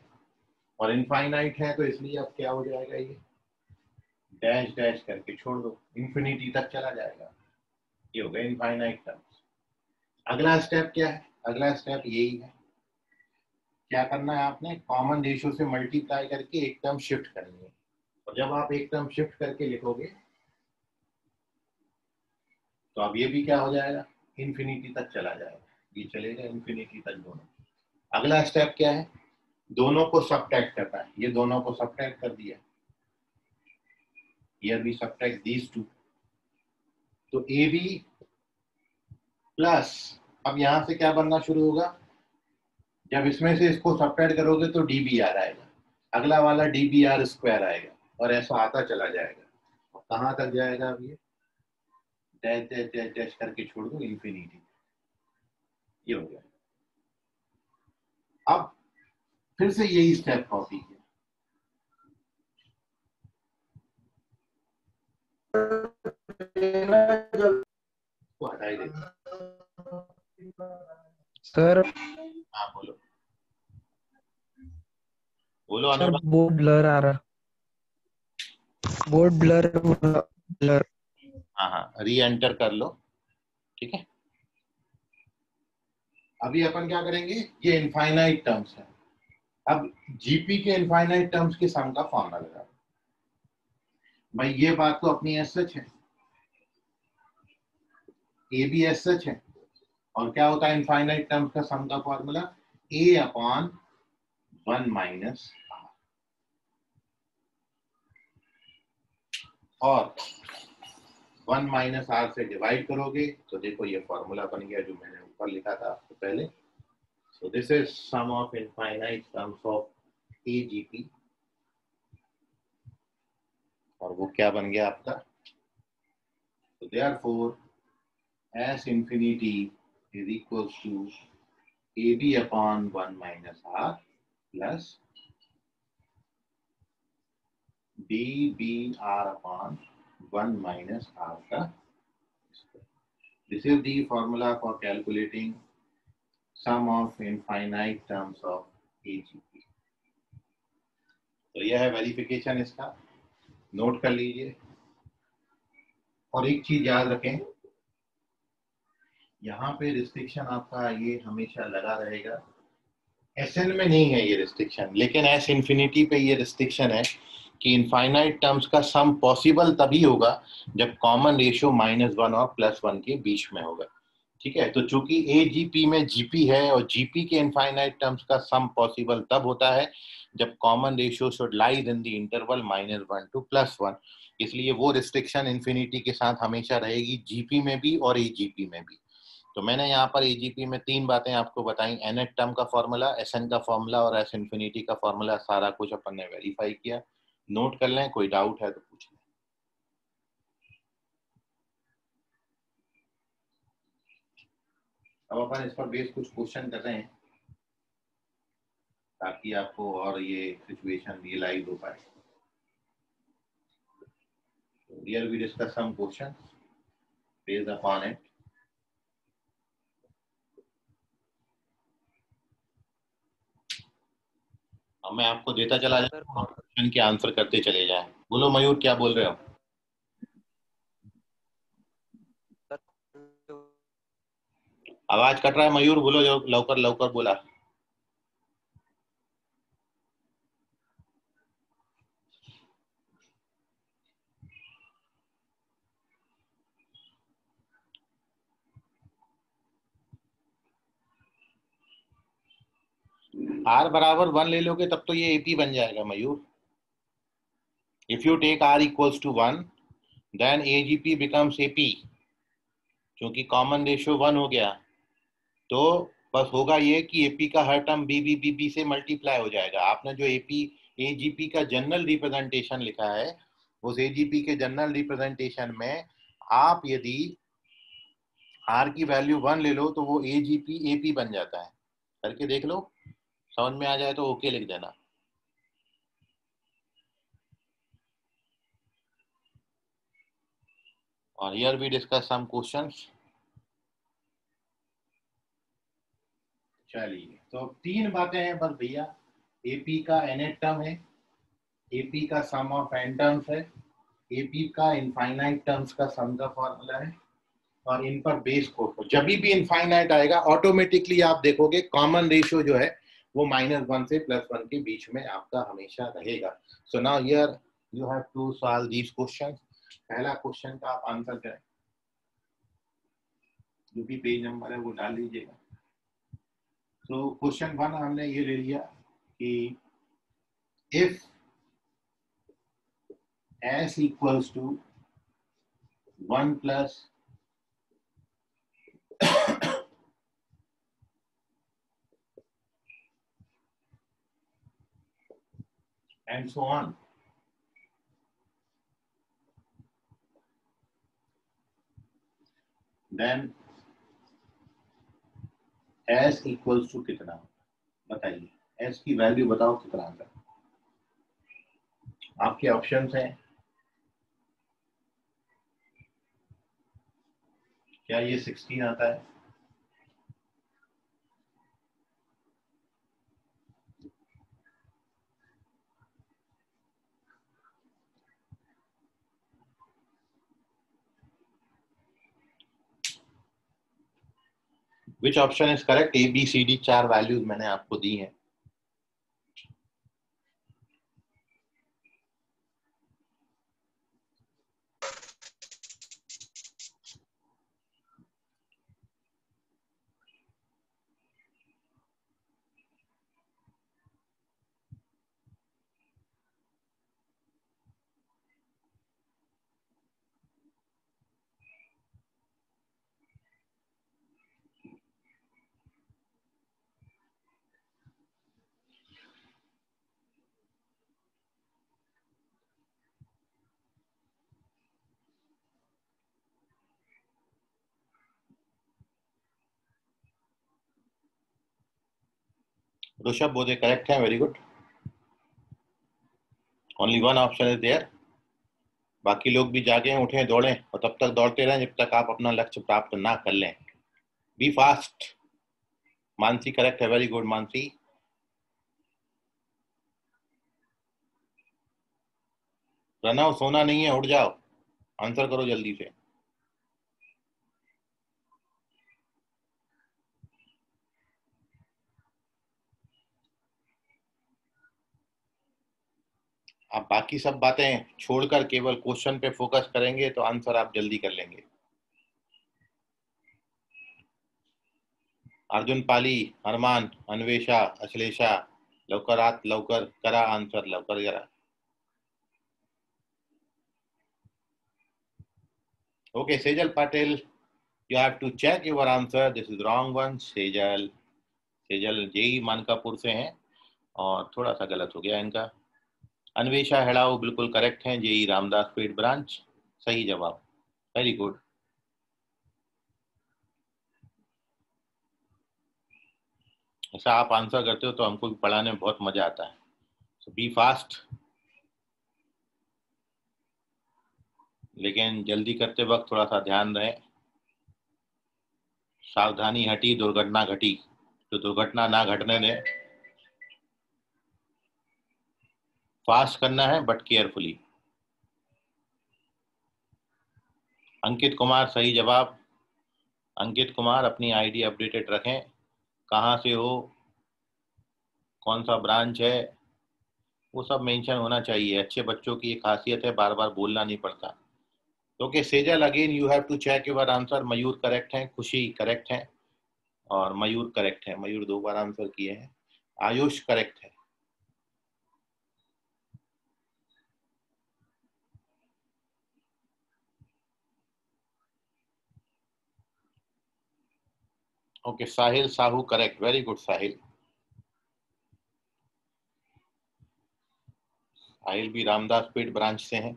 [SPEAKER 1] और इनफाइनाइट है तो इसलिए अब क्या हो जाएगा, ये डैश डैश करके छोड़ दो, इंफिनिटी तक चला जाएगा। ये हो गया इनफाइनाइट टर्म्स। अगला स्टेप क्या है, अगला स्टेप यही है, क्या करना है आपने, कॉमन रेशियो से मल्टीप्लाई करके एक टर्म शिफ्ट करनी है। और जब आप एक टर्म शिफ्ट करके लिखोगे तो अब ये भी क्या हो जाएगा, इंफिनिटी तक चला जाएगा, ये चलेगा इंफिनिटी तक दोनों। अगला स्टेप क्या है, दोनों को सबट्रैक्ट करना है। ये दोनों को सबट्रैक्ट कर दिया, here we subtract these two, तो ए बी प्लस, अब यहां से क्या बनना शुरू होगा, जब इसमें से इसको सबट्रैक्ट करोगे तो डी बी आर आएगा, अगला वाला डी बी आर स्क्वायर आएगा, और ऐसा आता चला जाएगा। और कहाँ तक जाएगा, अब ये डैश डैश डैश डैश करके छोड़ दो, इंफिनिटी। ये हो गया। अब फिर से यही स्टेप कॉपी किया, को हटाई दे।
[SPEAKER 6] सर
[SPEAKER 1] हाँ बोलो बोलो
[SPEAKER 6] सर
[SPEAKER 1] अनुराग।
[SPEAKER 6] बोर्ड ब्लर आ रहा, बोर्ड ब्लर ब्लर।
[SPEAKER 1] हाँ हाँ, री एंटर कर लो। ठीक है, अभी अपन क्या करेंगे, ये इनफाइनाइट टर्म्स है। अब जीपी के इनफाइनाइट टर्म्स के सम का फॉर्मूला लगा। भाई ये बात तो अपनी एस सच है, ए बी एस सच है, और क्या होता है इनफाइनाइट टर्म्स का सम का formula, a upon 1 minus r, और 1 माइनस आर से डिवाइड करोगे तो देखो ये फॉर्मूला बन गया जो मैंने ऊपर लिखा था आपको पहले। So this is sum of infinite terms of AGP. और वो क्या बन गया आपका? तो therefore S infinity is equals to AB upon 1 minus R plus DBR upon 1 minus R का square. This is the formula for calculating sum of infinite terms of AGP. तो यह है वेरिफिकेशन, इसका नोट कर लीजिए। और एक चीज याद रखें, यहाँ पे रिस्ट्रिक्शन आपका ये हमेशा लगा रहेगा। SN में नहीं है ये रिस्ट्रिक्शन, लेकिन S इंफिनिटी पे ये रिस्ट्रिक्शन है कि इनफाइनाइट टर्म्स का सम पॉसिबल तभी होगा जब कॉमन रेशियो -1 और +1 के बीच में होगा। ठीक है, तो चूंकि AGP में GP है और GP के इनफाइनाइट टर्म्स का सम पॉसिबल तब होता है जब common ratio should lies in the interval -1 to +1, इसलिए वो रिस्ट्रिक्शन इन्फिनिटी के साथ हमेशा रहेगी, GP में भी और AGP में भी। तो मैंने यहाँ पर AGP में 3 बातें आपको बताई, nth टर्म का फॉर्मूला, SN का फॉर्मूला और S इंफिनिटी का फॉर्मूला, सारा कुछ अपन ने वेरीफाई किया। नोट कर लें, कोई डाउट है तो पूछ लें। अब अपन इस पर बेस कुछ क्वेश्चन कर रहे हैं ताकि आपको और ये सिचुएशन रियलाइज हो पाए। Here we discuss some questions based upon it. अब मैं आपको देता चला जाऊँ, क्वेश्चन के आंसर करते चले जाएं। बोलो मयूर, क्या बोल रहे हो? आवाज कट रहा है मयूर, बोलो जो लवकर लवकर बोला। R बराबर 1 ले लोगे तब तो ये AP बन जाएगा मयूर। If you take R equals to 1, then AGP becomes AP। क्योंकि कॉमन रेशियो 1 हो गया तो बस होगा ये कि AP का हर टर्म BB से मल्टीप्लाई हो जाएगा। आपने जो AGP का जनरल रिप्रेजेंटेशन लिखा है, उस AGP के जनरल रिप्रेजेंटेशन में आप यदि R की वैल्यू 1 ले लो तो वो AGP AP बन जाता है। करके देख लो, समझ में आ जाए तो ओके लिख देना। और here we discuss some questions। चलिए, तो 3 बातें हैं बस भैया। AP का nth टर्म है, AP का सम ऑफ n टर्म्स है, AP का इनफाइनाइट टर्म्स का सम का फॉर्मूला है, और इन पर बेस को जब भी इनफाइनाइट आएगा ऑटोमेटिकली आप देखोगे कॉमन रेशियो जो है वो -1 से +1 के बीच में आपका हमेशा रहेगा। So now here you have to solve these questions. पहला क्वेश्चन का आप आंसर करें, जो भी पेज नंबर है वो डाल लीजिएगा। तो क्वेश्चन 1 हमने ये ले लिया कि if S equals to 1 plus and so on, then S equals to कितना? बताइए, S की वैल्यू बताओ कितना आता है। आपके ऑप्शंस हैं, क्या ये 16 आता है? Which option is correct? A, B, C, D 4 values मैंने आपको दी हैं। ऋषभ बोधे करेक्ट है, very good. Only one option is there. बाकी लोग भी जागे उठे दौड़ें और तब तक दौड़ते रहें जब तक आप अपना लक्ष्य प्राप्त ना कर लें। Be fast. मानसी करेक्ट है, वेरी गुड मानसी। प्रणव सोना नहीं है, उठ जाओ, आंसर करो जल्दी से। आप बाकी सब बातें छोड़कर केवल क्वेश्चन पे फोकस करेंगे तो आंसर आप जल्दी कर लेंगे। अर्जुन पाली, हरमान, अन्वेषा, अश्लेषा, लवकर आत लवकर करा आंसर, लवकर करा। Okay Sejal Patil, you have to check your answer, this is wrong one. Sejal जेई मानकापुर से हैं और थोड़ा सा गलत हो गया इनका। अन्वेषा हेड़ाओ बिल्कुल करेक्ट हैं, जेई रामदास पेट ब्रांच, सही जवाब, वेरी गुड। ऐसा आप आंसर करते हो तो हमको भी पढ़ाने में बहुत मजा आता है। सो बी फास्ट, लेकिन जल्दी करते वक्त थोड़ा सा ध्यान रहे। सावधानी हटी दुर्घटना घटी, तो दुर्घटना ना घटने दें। फास्ट करना है बट केयरफुली। अंकित कुमार सही जवाब। अंकित कुमार अपनी आईडी अपडेटेड रखें, कहाँ से हो, कौन सा ब्रांच है, वो सब मेंशन होना चाहिए। अच्छे बच्चों की एक खासियत है, बार बार बोलना नहीं पड़ता। Okay Sejal, again you have to check your answer. Mayur correct है, खुशी करेक्ट है और मयूर करेक्ट है। मयूर 2 बार आंसर किए हैं। आयुष करेक्ट है। ओके साहिल साहू करेक्ट, वेरी गुड साहिल। साहिल भी रामदास पेट ब्रांच से हैं।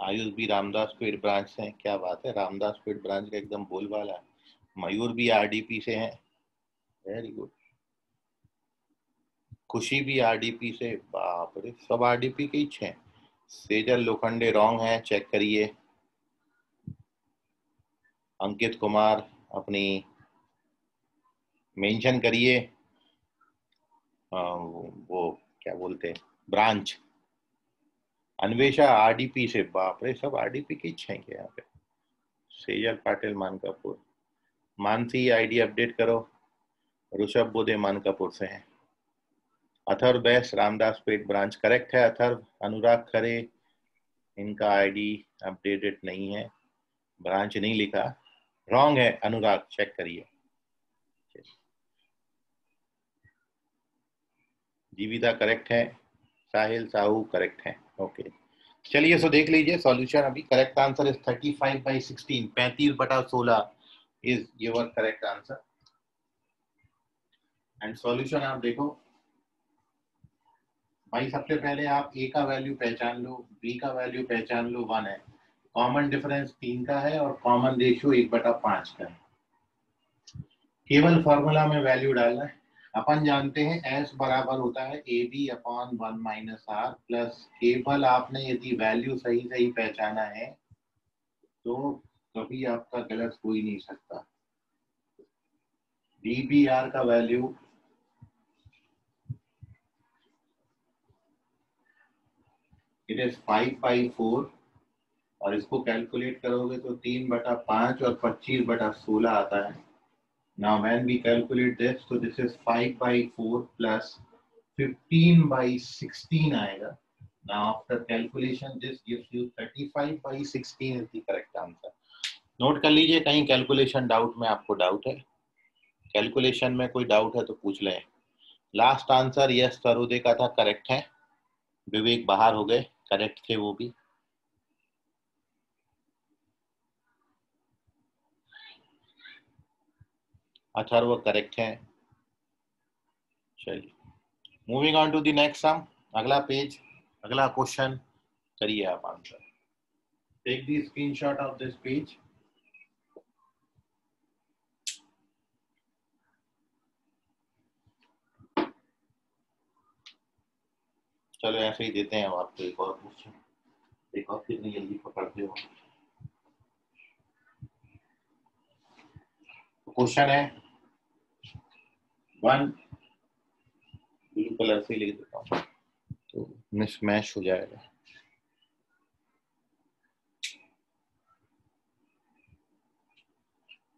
[SPEAKER 1] आयुष भी रामदास पेट ब्रांच से हैं, क्या बात है, रामदास पेट ब्रांच का एकदम बोलबाला है। मयूर भी आरडीपी से हैं, वेरी गुड। खुशी भी आरडीपी से, बाप रे सब आरडीपी के ही हैं। सेजल लोखंडे रॉन्ग है, चेक करिए। अंकित कुमार अपनी मेंशन करिए वो क्या बोलते हैं ब्रांच। अन्वेषा आरडीपी से, बाप रे सब आरडीपी के ही हैं क्या यहाँ पे। सेजल पाटिल मानकापुर। मानसी आईडी अपडेट करो। ऋषभ बोधे मानकापुर से हैं। अथर्व बैस रामदास पेट ब्रांच करेक्ट है अथर्व। अनुराग खरे, इनका आईडी अपडेटेड नहीं है, ब्रांच नहीं लिखा, रॉन्ग है अनुराग, चेक करिए। जीविता करेक्ट है, साहिल साहू करेक्ट है। ओके चलिए सो देख लीजिए सॉल्यूशन। अभी correct answer is 35/16, 35/16 is your correct answer. And solution आप देखो भाई, सबसे पहले आप ए का वैल्यू पहचान लो, बी का वैल्यू पहचान लो 1 है, कॉमन डिफरेंस 3 का है और कॉमन रेशियो 1/5 का है। केवल फॉर्मूला में वैल्यू डालना है। अपन जानते हैं S बराबर होता है AB/1 - R प्लस, केवल आपने यदि वैल्यू सही सही पहचाना है तो कभी आपका गलत हो ही नहीं सकता। DBR का वैल्यू इट इज 5/4 और इसको कैलकुलेट करोगे तो 3/5 और 25/16 आता है। Now when we calculate this, so this is 5/4 plus 15/16 आएगा। Now after calculation, this gives you 35/16 is the correct answer. Note कर लीजिए, कहीं कैलकुलेशन डाउट में आपको डाउट है, कैलकुलेशन में कोई डाउट है तो पूछ लें। लास्ट आंसर यस सरोदे का था, करेक्ट है। विवेक बाहर हो गए, करेक्ट थे वो भी। अथर्व करेक्ट है। चलिए moving on to the next sum, अगला पेज, अगला क्वेश्चन करिए आप answer. Take the screenshot of this page. चलो ऐसे ही देते हैं अब आपको एक और क्वेश्चन। देखो आप कितनी जल्दी पकड़ते हो। क्वेश्चन है 1, ब्लू कलर से लिख देता हूँ तो मिसमैच हो जाएगा।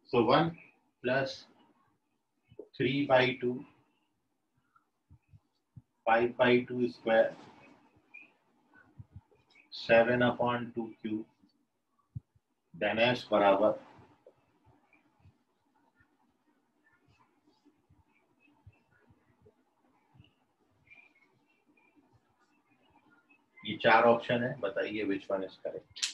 [SPEAKER 1] So 1 plus 3/2 5/2 square 7/2 cube then s बराबर ये 4 ऑप्शन है, बताइए विच वन इज करेक्ट।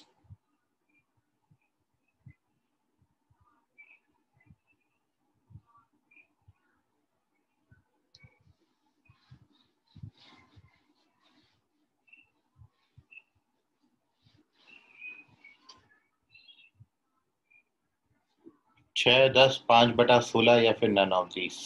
[SPEAKER 1] छः 10 5/16 या फिर none of these।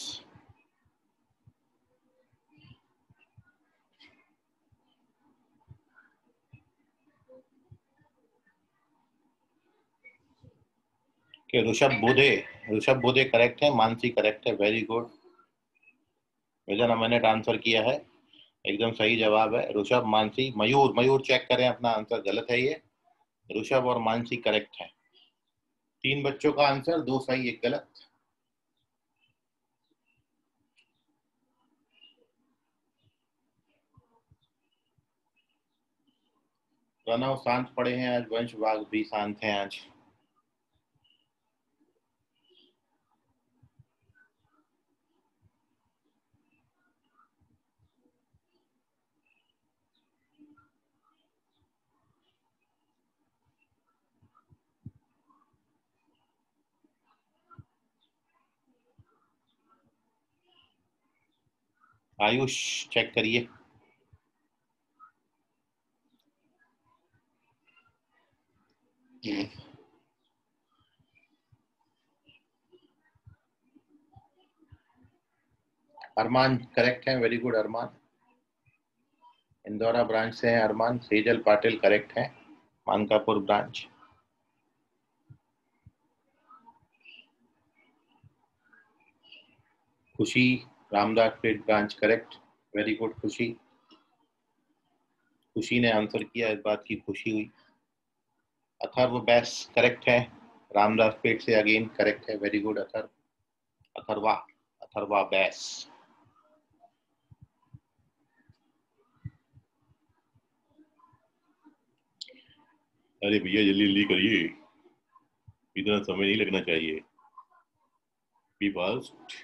[SPEAKER 1] कि ऋषभ बोधे करेक्ट है, मानसी करेक्ट है, वेरी गुड। विजन मैंने आंसर किया है, एकदम सही जवाब है। ऋषभ, मानसी, मयूर चेक करें अपना आंसर, गलत है ये। ऋषभ और मानसी करेक्ट है। 3 बच्चों का आंसर, 2 सही 1 गलत। प्रणव शांत पड़े हैं आज, वंश वाघ भी शांत हैं आज। आयुष चेक करिए। अरमान करेक्ट है, वेरी गुड अरमान। इंदौरा ब्रांच से हैं अरमान। सेजल पाटिल करेक्ट है, मानकापुर ब्रांच। खुशी Ramdas Peth branch correct, very good खुशी। खुशी ने आंसर किया, इस बात की खुशी हुई। अथर्व बैस करेक्ट है, रामदास पेट से अगेन करेक्ट है, वेरी गुड अथर्वा बैस। अरे भैया जल्दी जल्दी करिए, इतना समय नहीं लगना चाहिए, बी फास्ट।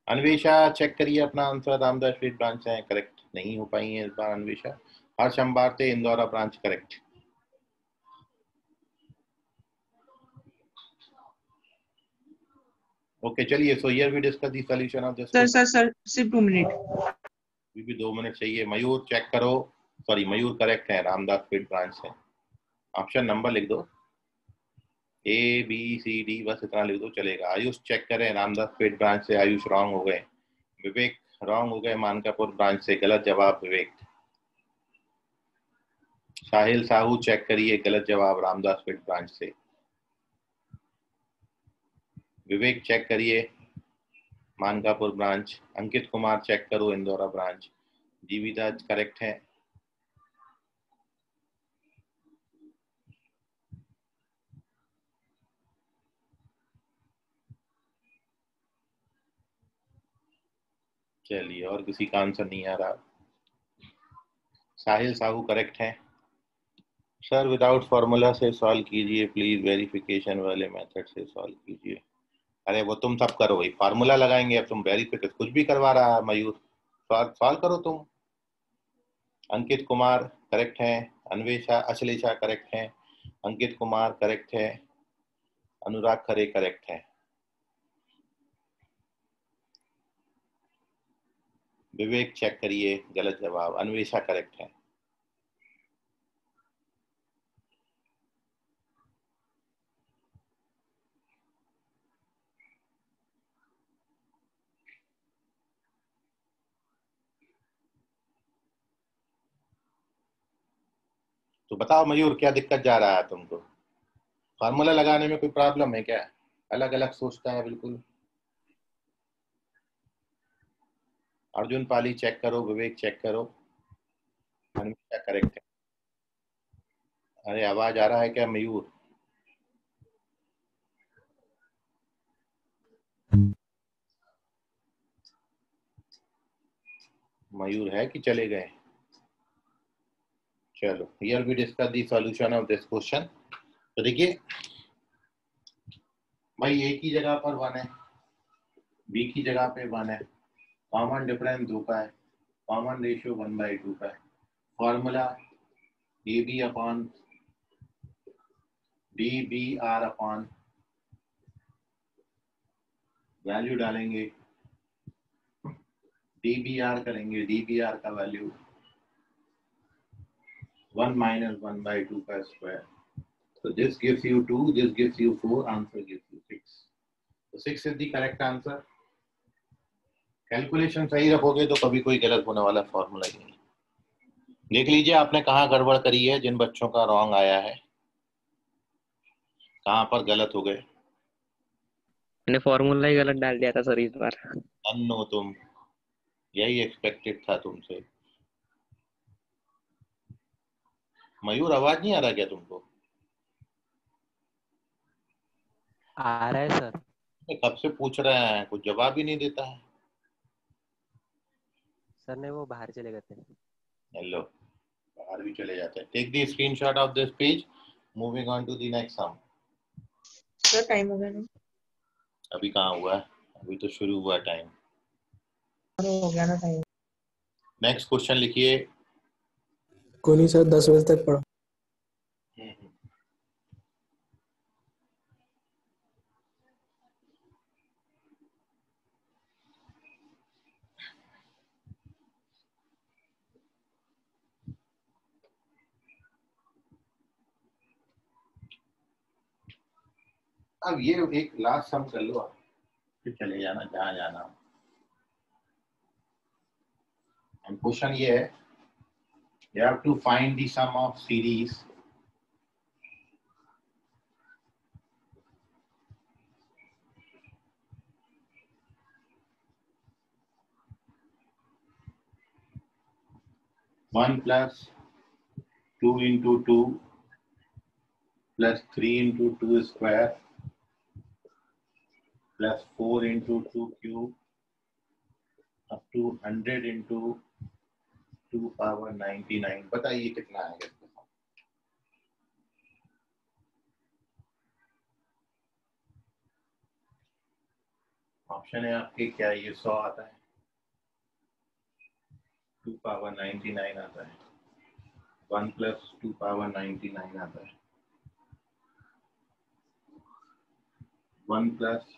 [SPEAKER 1] अन्वेषा चेक करिए अपना आंसर, रामदास पेट ब्रांच से करेक्ट नहीं हो पाई है इस बार Anvesha. Harsh Ambarte Indora branch correct. Okay चलिए, so here we discuss the solution of this.
[SPEAKER 5] Sir सिर्फ 2 मिनट।
[SPEAKER 1] भी 2 मिनट चाहिए। मयूर चेक करो, सॉरी मयूर करेक्ट है, रामदास पेट ब्रांच से। ऑप्शन नंबर लिख दो, ABCD, बस इतना लिख दो चलेगा। आयुष चेक करें, रामदास पेट ब्रांच से आयुष रॉन्ग हो गए। विवेक रॉन्ग हो गए, मानकापुर ब्रांच से, गलत जवाब विवेक। साहिल साहू चेक करिए, गलत जवाब, रामदास पेट ब्रांच से। विवेक चेक करिए, मानकापुर ब्रांच। अंकित कुमार चेक करो, इंदौरा ब्रांच। जीविता करेक्ट है। चलिए, और किसी का आंसर नहीं आ रहा। साहिल साहू करेक्ट है। सर विदाउट फॉर्मूला से सॉल्व कीजिए प्लीज, वेरिफिकेशन वाले मेथड से सॉल्व कीजिए। अरे वो तुम सब करो भाई, फार्मूला लगाएंगे, अब तुम वेरिफिकेशन कुछ भी करवा रहा है मयूर। सॉल्व करो तुम। अंकित कुमार करेक्ट है, अन्वेषा अश्लेषा करेक्ट है, अंकित कुमार करेक्ट है, अनुराग खरे करेक्ट है, विवेक चेक करिए, गलत जवाब, अन्वेषा करेक्ट है। तो बताओ मयूर, क्या दिक्कत जा रहा है तुमको? फार्मूला लगाने में कोई प्रॉब्लम है क्या? अलग अलग सोचता है बिल्कुल। अर्जुन पाली चेक करो, विवेक चेक करो, क्या करेक्ट है। अरे आवाज आ रहा है क्या मयूर? मयूर है कि चले गए? चलो, here we discuss the solution of this question. तो देखिए भाई, ए की जगह पर 1 है, बी की जगह पे 1 है, कॉमन डिफरेंस 2 का है, कॉमन रेशियो 1/2 का है। Formula A B upon D B R upon, value डालेंगे, डी बी आर करेंगे, डी बी आर का वैल्यू 1 - 1/2 का square. So this gives you 2, this gives you 4, answer gives you 6. So 6 is the correct answer. Calculation सही रखोगे तो कभी कोई गलत होने वाला फॉर्मूला ही नहीं। देख लीजिए आपने कहाँ गड़बड़ करी है, जिन बच्चों का रॉन्ग आया है, कहाँ पर गलत हो गए।
[SPEAKER 3] मैंने फॉर्मूला ही गलत डाल दिया था सर इस बार।
[SPEAKER 1] नो, तुम, यही एक्सपेक्टेड था तुमसे। मयूर, आवाज नहीं आ रहा क्या तुमको?
[SPEAKER 2] आ रहा है सर।
[SPEAKER 1] कब से पूछ रहे हैं, कुछ जवाब ही नहीं देता है।
[SPEAKER 2] सर ने वो बाहर चले गए थे।
[SPEAKER 1] हेलो, बाहर भी चले जाते हैं। Take the screenshot of this page, moving on to the next sum.
[SPEAKER 5] Sir time हो गया ना?
[SPEAKER 1] अभी कहाँ हुआ है, अभी तो शुरू हुआ टाइम।
[SPEAKER 5] हो गया ना टाइम।
[SPEAKER 1] नेक्स्ट क्वेश्चन लिखिए।
[SPEAKER 6] कोई नहीं सर, 10 बजे तक पढ़ो।
[SPEAKER 1] अब ये एक लास्ट सम कर लो आप, फिर चले जाना जहाँ जाना। क्वेश्चन ये है, you have to find the sum of series one plus 2 into 2 plus 3 into 2 square plus 4 into 2 cube up to 100 into 2 power 99। बताइए कितना आएगा? ऑप्शन है आपके, क्या ये 100 आता है, 2 पावर 99 आता है, 1 प्लस 2 पावर 99 आता है, 1 प्लस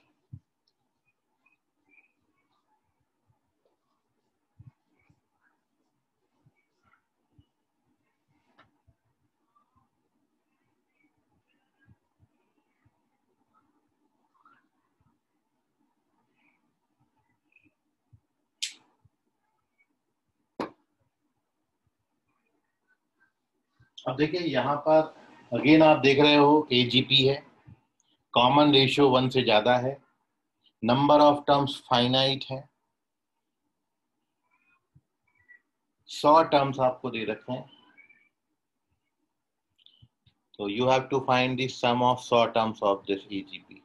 [SPEAKER 1] अब देखिए यहाँ पर अगेन आप देख रहे हो एजीपी है, कॉमन रेशियो 1 से ज्यादा है, नंबर ऑफ टर्म्स फाइनाइट है, 100 टर्म्स आपको दे रखे हैं। तो you have to find the sum of 100 terms of this AGP.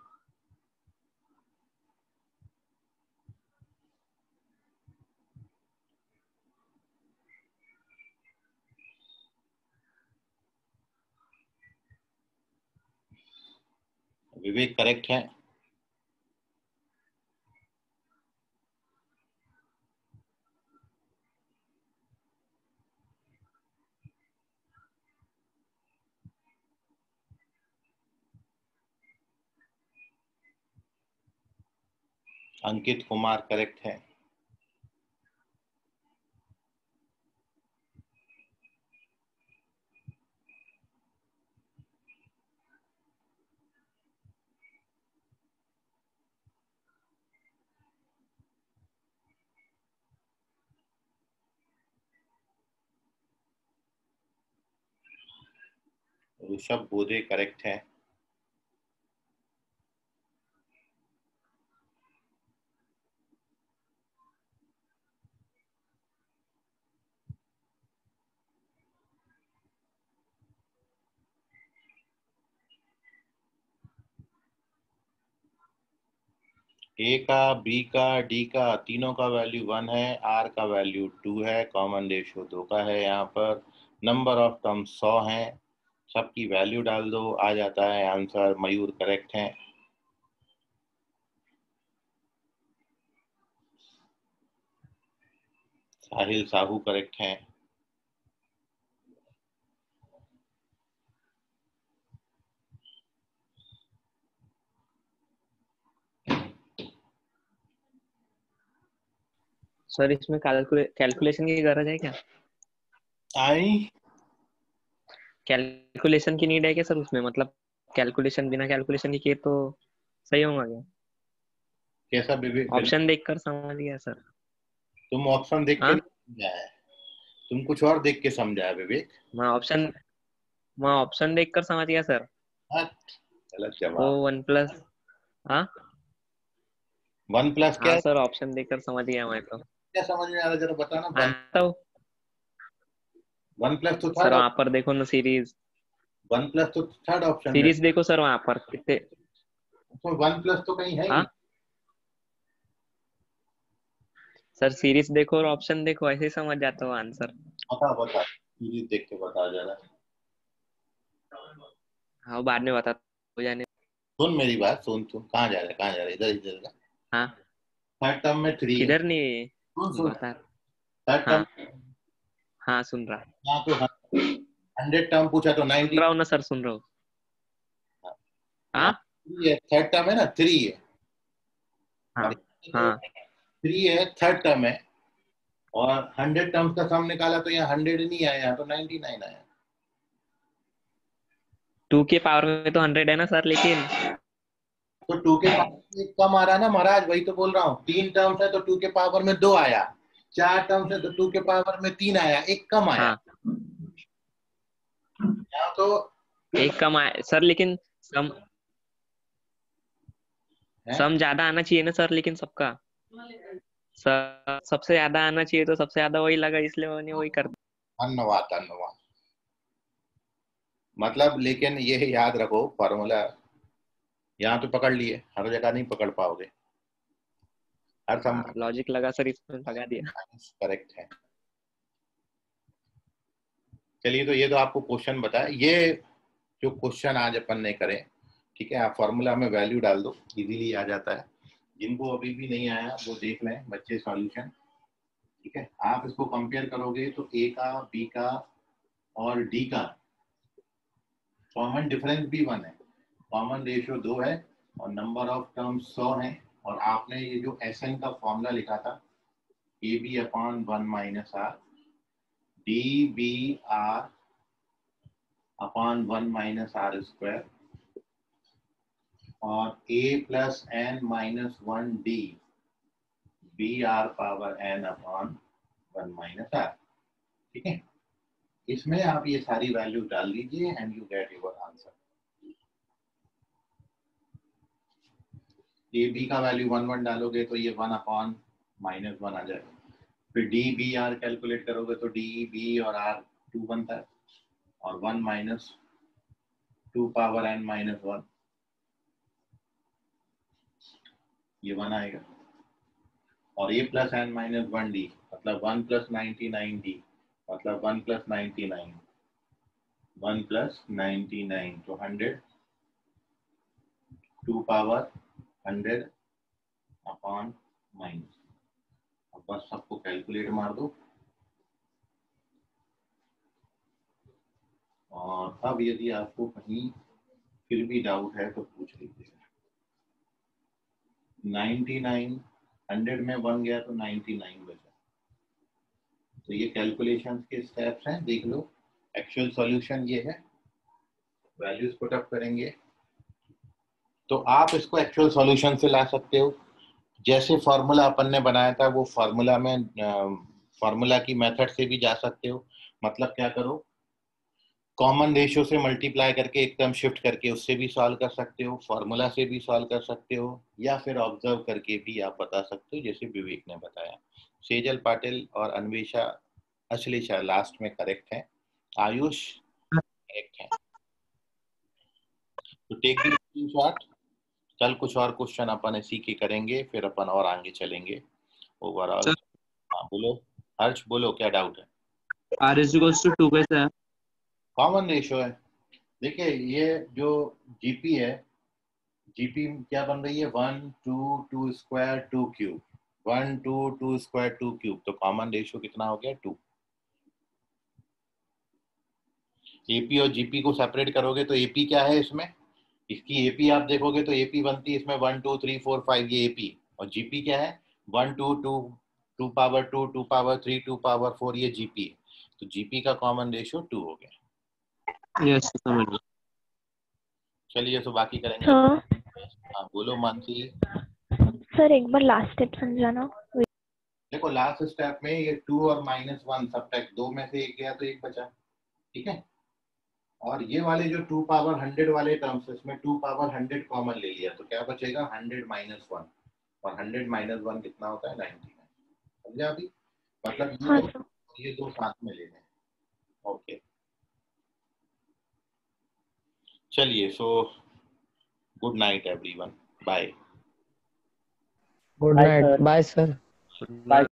[SPEAKER 1] Vivek correct है? अंकित कुमार करेक्ट है? ऋषभ बोधे करेक्ट है। ए का, बी का, डी का तीनों का वैल्यू 1 है, आर का वैल्यू 2 है, कॉमन रेशियो 2 का है। यहाँ पर नंबर ऑफ टर्म 100 हैं, सबकी वैल्यू डाल दो, आ जाता है आंसर। मयूर करेक्ट है। साहिल साहू करेक्ट है।
[SPEAKER 3] सर इसमें कैलकुलेशन की गरज है क्या?
[SPEAKER 1] आई
[SPEAKER 3] कैलकुलेशन की नीड है क्या सर उसमें? मतलब कैलकुलेशन, बिना कैलकुलेशन के किए तो सही होगा क्या?
[SPEAKER 1] कैसा विवेक?
[SPEAKER 3] ऑप्शन देखकर समझ गया सर।
[SPEAKER 1] तुम ऑप्शन देख के
[SPEAKER 3] हाँ?
[SPEAKER 1] नहीं समझा है, तुम कुछ और देख के समझा है विवेक।
[SPEAKER 3] मैं ऑप्शन देखकर समझ गया सर।
[SPEAKER 1] गलत
[SPEAKER 3] वो
[SPEAKER 1] जवाब।
[SPEAKER 3] 1+। हाँ
[SPEAKER 1] 1+ क्या
[SPEAKER 3] हाँ
[SPEAKER 1] है?
[SPEAKER 3] सर, ऑप्शन देखकर समझ गया मैं तो।
[SPEAKER 1] क्या समझ में आ रहा, जरा बताना।
[SPEAKER 3] तो
[SPEAKER 1] 1+ तो
[SPEAKER 3] सर
[SPEAKER 1] थर्ड,
[SPEAKER 3] वहां पर देखो ना सीरीज।
[SPEAKER 1] 1+ तो थर्ड ऑप्शन में।
[SPEAKER 3] सीरीज देखो सर वहां पर कितने।
[SPEAKER 1] तो 1+ तो कहीं है ही
[SPEAKER 3] हाँ
[SPEAKER 1] नहीं।
[SPEAKER 3] सर सीरीज देखो और ऑप्शन देखो, ऐसे ही समझ जाता हूँ आंसर।
[SPEAKER 1] बता सीरीज देख के बता जरा।
[SPEAKER 3] हाँ बाद में बता हो जाने।
[SPEAKER 1] सुन मेरी बात, सुन सुन, कहाँ जा रहा है, कहाँ जा रहा है, इधर इधर का।
[SPEAKER 3] हाँ
[SPEAKER 1] थर्ड टर्म में 3 है।
[SPEAKER 3] किधर नहीं
[SPEAKER 1] सुन सुन,
[SPEAKER 3] बता।
[SPEAKER 1] थर्ड टर्म
[SPEAKER 3] हाँ हाँ सुन रहा
[SPEAKER 1] यहाँ तो 100 टर्म पूछा तो
[SPEAKER 3] सुन
[SPEAKER 1] 90।
[SPEAKER 3] रहा हूँ ना सर, सुन रहा हूँ।
[SPEAKER 1] यहाँ
[SPEAKER 3] हाँ
[SPEAKER 1] 3 है, थर्ड टर्म है ना, 3 है।
[SPEAKER 3] हाँ
[SPEAKER 1] और
[SPEAKER 3] हाँ
[SPEAKER 1] 3 है, थर्ड टर्म है। और 100 टर्म्स का सम निकाला तो यहाँ 100 नहीं आया, यहाँ तो 99 आया।
[SPEAKER 3] 2 के पावर में तो 100 है ना सर, लेकिन
[SPEAKER 1] तो 2 के पावर में कम आ रहा ना महाराज, वही तो बोल रहा हूँ। 3 टर्म्स है तो 2 के पावर में 2 आया, 4 टर्म्स है तो 2 के पावर में 3 आया, एक कम आया।
[SPEAKER 3] हाँ
[SPEAKER 1] यहाँ तो
[SPEAKER 3] एक कम आया सर, लेकिन सम
[SPEAKER 1] है।
[SPEAKER 3] सम ज्यादा आना चाहिए ना सर, लेकिन सबका सबसे ज्यादा आना चाहिए, तो सबसे ज्यादा वही लगा, इसलिए मैंने वही कर दिया।
[SPEAKER 1] धन्यवाद धन्यवाद। मतलब लेकिन ये याद रखो फॉर्मूला, यहाँ तो पकड़ लिए, हर जगह नहीं पकड़ पाओगे। हर
[SPEAKER 3] हाँ
[SPEAKER 1] संभव
[SPEAKER 3] लॉजिक लगा सर, इसमें लगा दिया।
[SPEAKER 1] करेक्ट है। चलिए, तो ये तो आपको क्वेश्चन बताया। ये जो क्वेश्चन आज अपन ने करे, ठीक है, आप फॉर्मूला में वैल्यू डाल दो, इजीली आ जाता है। जिनको अभी भी नहीं आया वो देख लें बच्चे सॉल्यूशन। ठीक है, आप इसको कंपेयर करोगे तो ए का, बी का और डी का कॉमन डिफरेंस भी 1 है, कॉमन रेशियो 2 है, और नंबर ऑफ टर्म्स 100 है। और आपने ये जो एसएन का फॉर्मूला लिखा था, A B upon 1 minus R, D B R upon 1 minus are square, और a plus N minus 1 D B are power n upon 1 minus R. ठीक है, इसमें आप ये सारी वैल्यू डाल दीजिए and you get your answer. A B का वैल्यू 1 1 डालोगे तो ये 1 अपॉन माइनस 1 आ जाएगा। फिर डी बी आर कैलकुलेट करोगे तो डी बी और आर 2 बनता है, और 1 माइनस 2 पावर n माइनस 1, ये 1 आएगा। और a plus N minus 1 D मतलब 1 प्लस 99 डी मतलब 1 प्लस 99, 1 प्लस 99 तो 100, 2 पावर 100 अपॉन माइनस। अब बस सबको कैलकुलेट मार दो। और अब यदि आपको कहीं फिर भी डाउट है तो पूछ लीजिएगा। 99, 100 में 1 गया तो 99 बचा। तो ये कैलकुलेशन के स्टेप्स हैं, देख लो। एक्चुअल सॉल्यूशन ये है, वैल्यूज पुट अप करेंगे तो आप इसको एक्चुअल सॉल्यूशन से ला सकते हो। जैसे फार्मूला अपन ने बनाया था वो फार्मूला में फार्मूला की मेथड से भी जा सकते हो। मतलब क्या करो, कॉमन रेशियो से मल्टीप्लाई करके एक टर्म शिफ्ट करके उससे भी सॉल्व कर सकते हो, फॉर्मूला से भी सॉल्व कर सकते हो, या फिर ऑब्जर्व करके भी आप बता सकते हो, जैसे विवेक ने बताया। सेजल पाटिल और अन्वेषा अश्लेषा लास्ट में करेक्ट है, आयुष करेक्ट है। तो टेक दी स्क्रीनशॉट। कल कुछ और क्वेश्चन अपन इसी के करेंगे, फिर अपन और आगे चलेंगे ओवरऑल। हाँ बोलो हर्ष, बोलो क्या डाउट है?
[SPEAKER 7] R is equals to 2 कैसे है?
[SPEAKER 1] कॉमन रेशियो है। देखिए ये जो जीपी है, जीपी क्या बन रही है, 1 2 2 स्क्वायर 2 क्यूब, 1 2 2 स्क्वायर 2 क्यूब, तो कॉमन रेशियो कितना हो गया 2। एपी और जीपी को सेपरेट करोगे तो एपी क्या है इसमें, इसकी एपी आप देखोगे तो एपी बनती है इसमें 1 2 3 4 5, ये एपी, और जीपी क्या है 1 2 2 2 पावर 2 2 पावर 3 2 पावर 4, ये जीपी है। तो जीपी का कॉमन रेशियो 2 हो गया।
[SPEAKER 7] यस समझ गया।
[SPEAKER 1] चलिए तो बाकी करेंगे।
[SPEAKER 8] हाँ
[SPEAKER 1] हाँ बोलो मानसी।
[SPEAKER 8] सर, एक बार लास्ट स्टेप समझाना।
[SPEAKER 1] देखो लास्ट स्टेप में ये 2 और -1 सब्ट्रैक्ट, 2 में से एक गया तो एक बचा, ठीक है। और ये वाले जो 2 पावर 100 वाले टर्म्स, इसमें 2 पावर 100 कॉमन ले लिया तो क्या बचेगा 100 -1, और 100 -1 कितना होता है 99। समझा अभी? मतलब
[SPEAKER 8] हाँ सर।
[SPEAKER 1] ये दो साथ में ले लें। ओके चलिए, so good night everyone, bye.
[SPEAKER 6] Good
[SPEAKER 4] Bye,
[SPEAKER 6] night,
[SPEAKER 4] sir.
[SPEAKER 6] Bye sir.
[SPEAKER 7] Bye.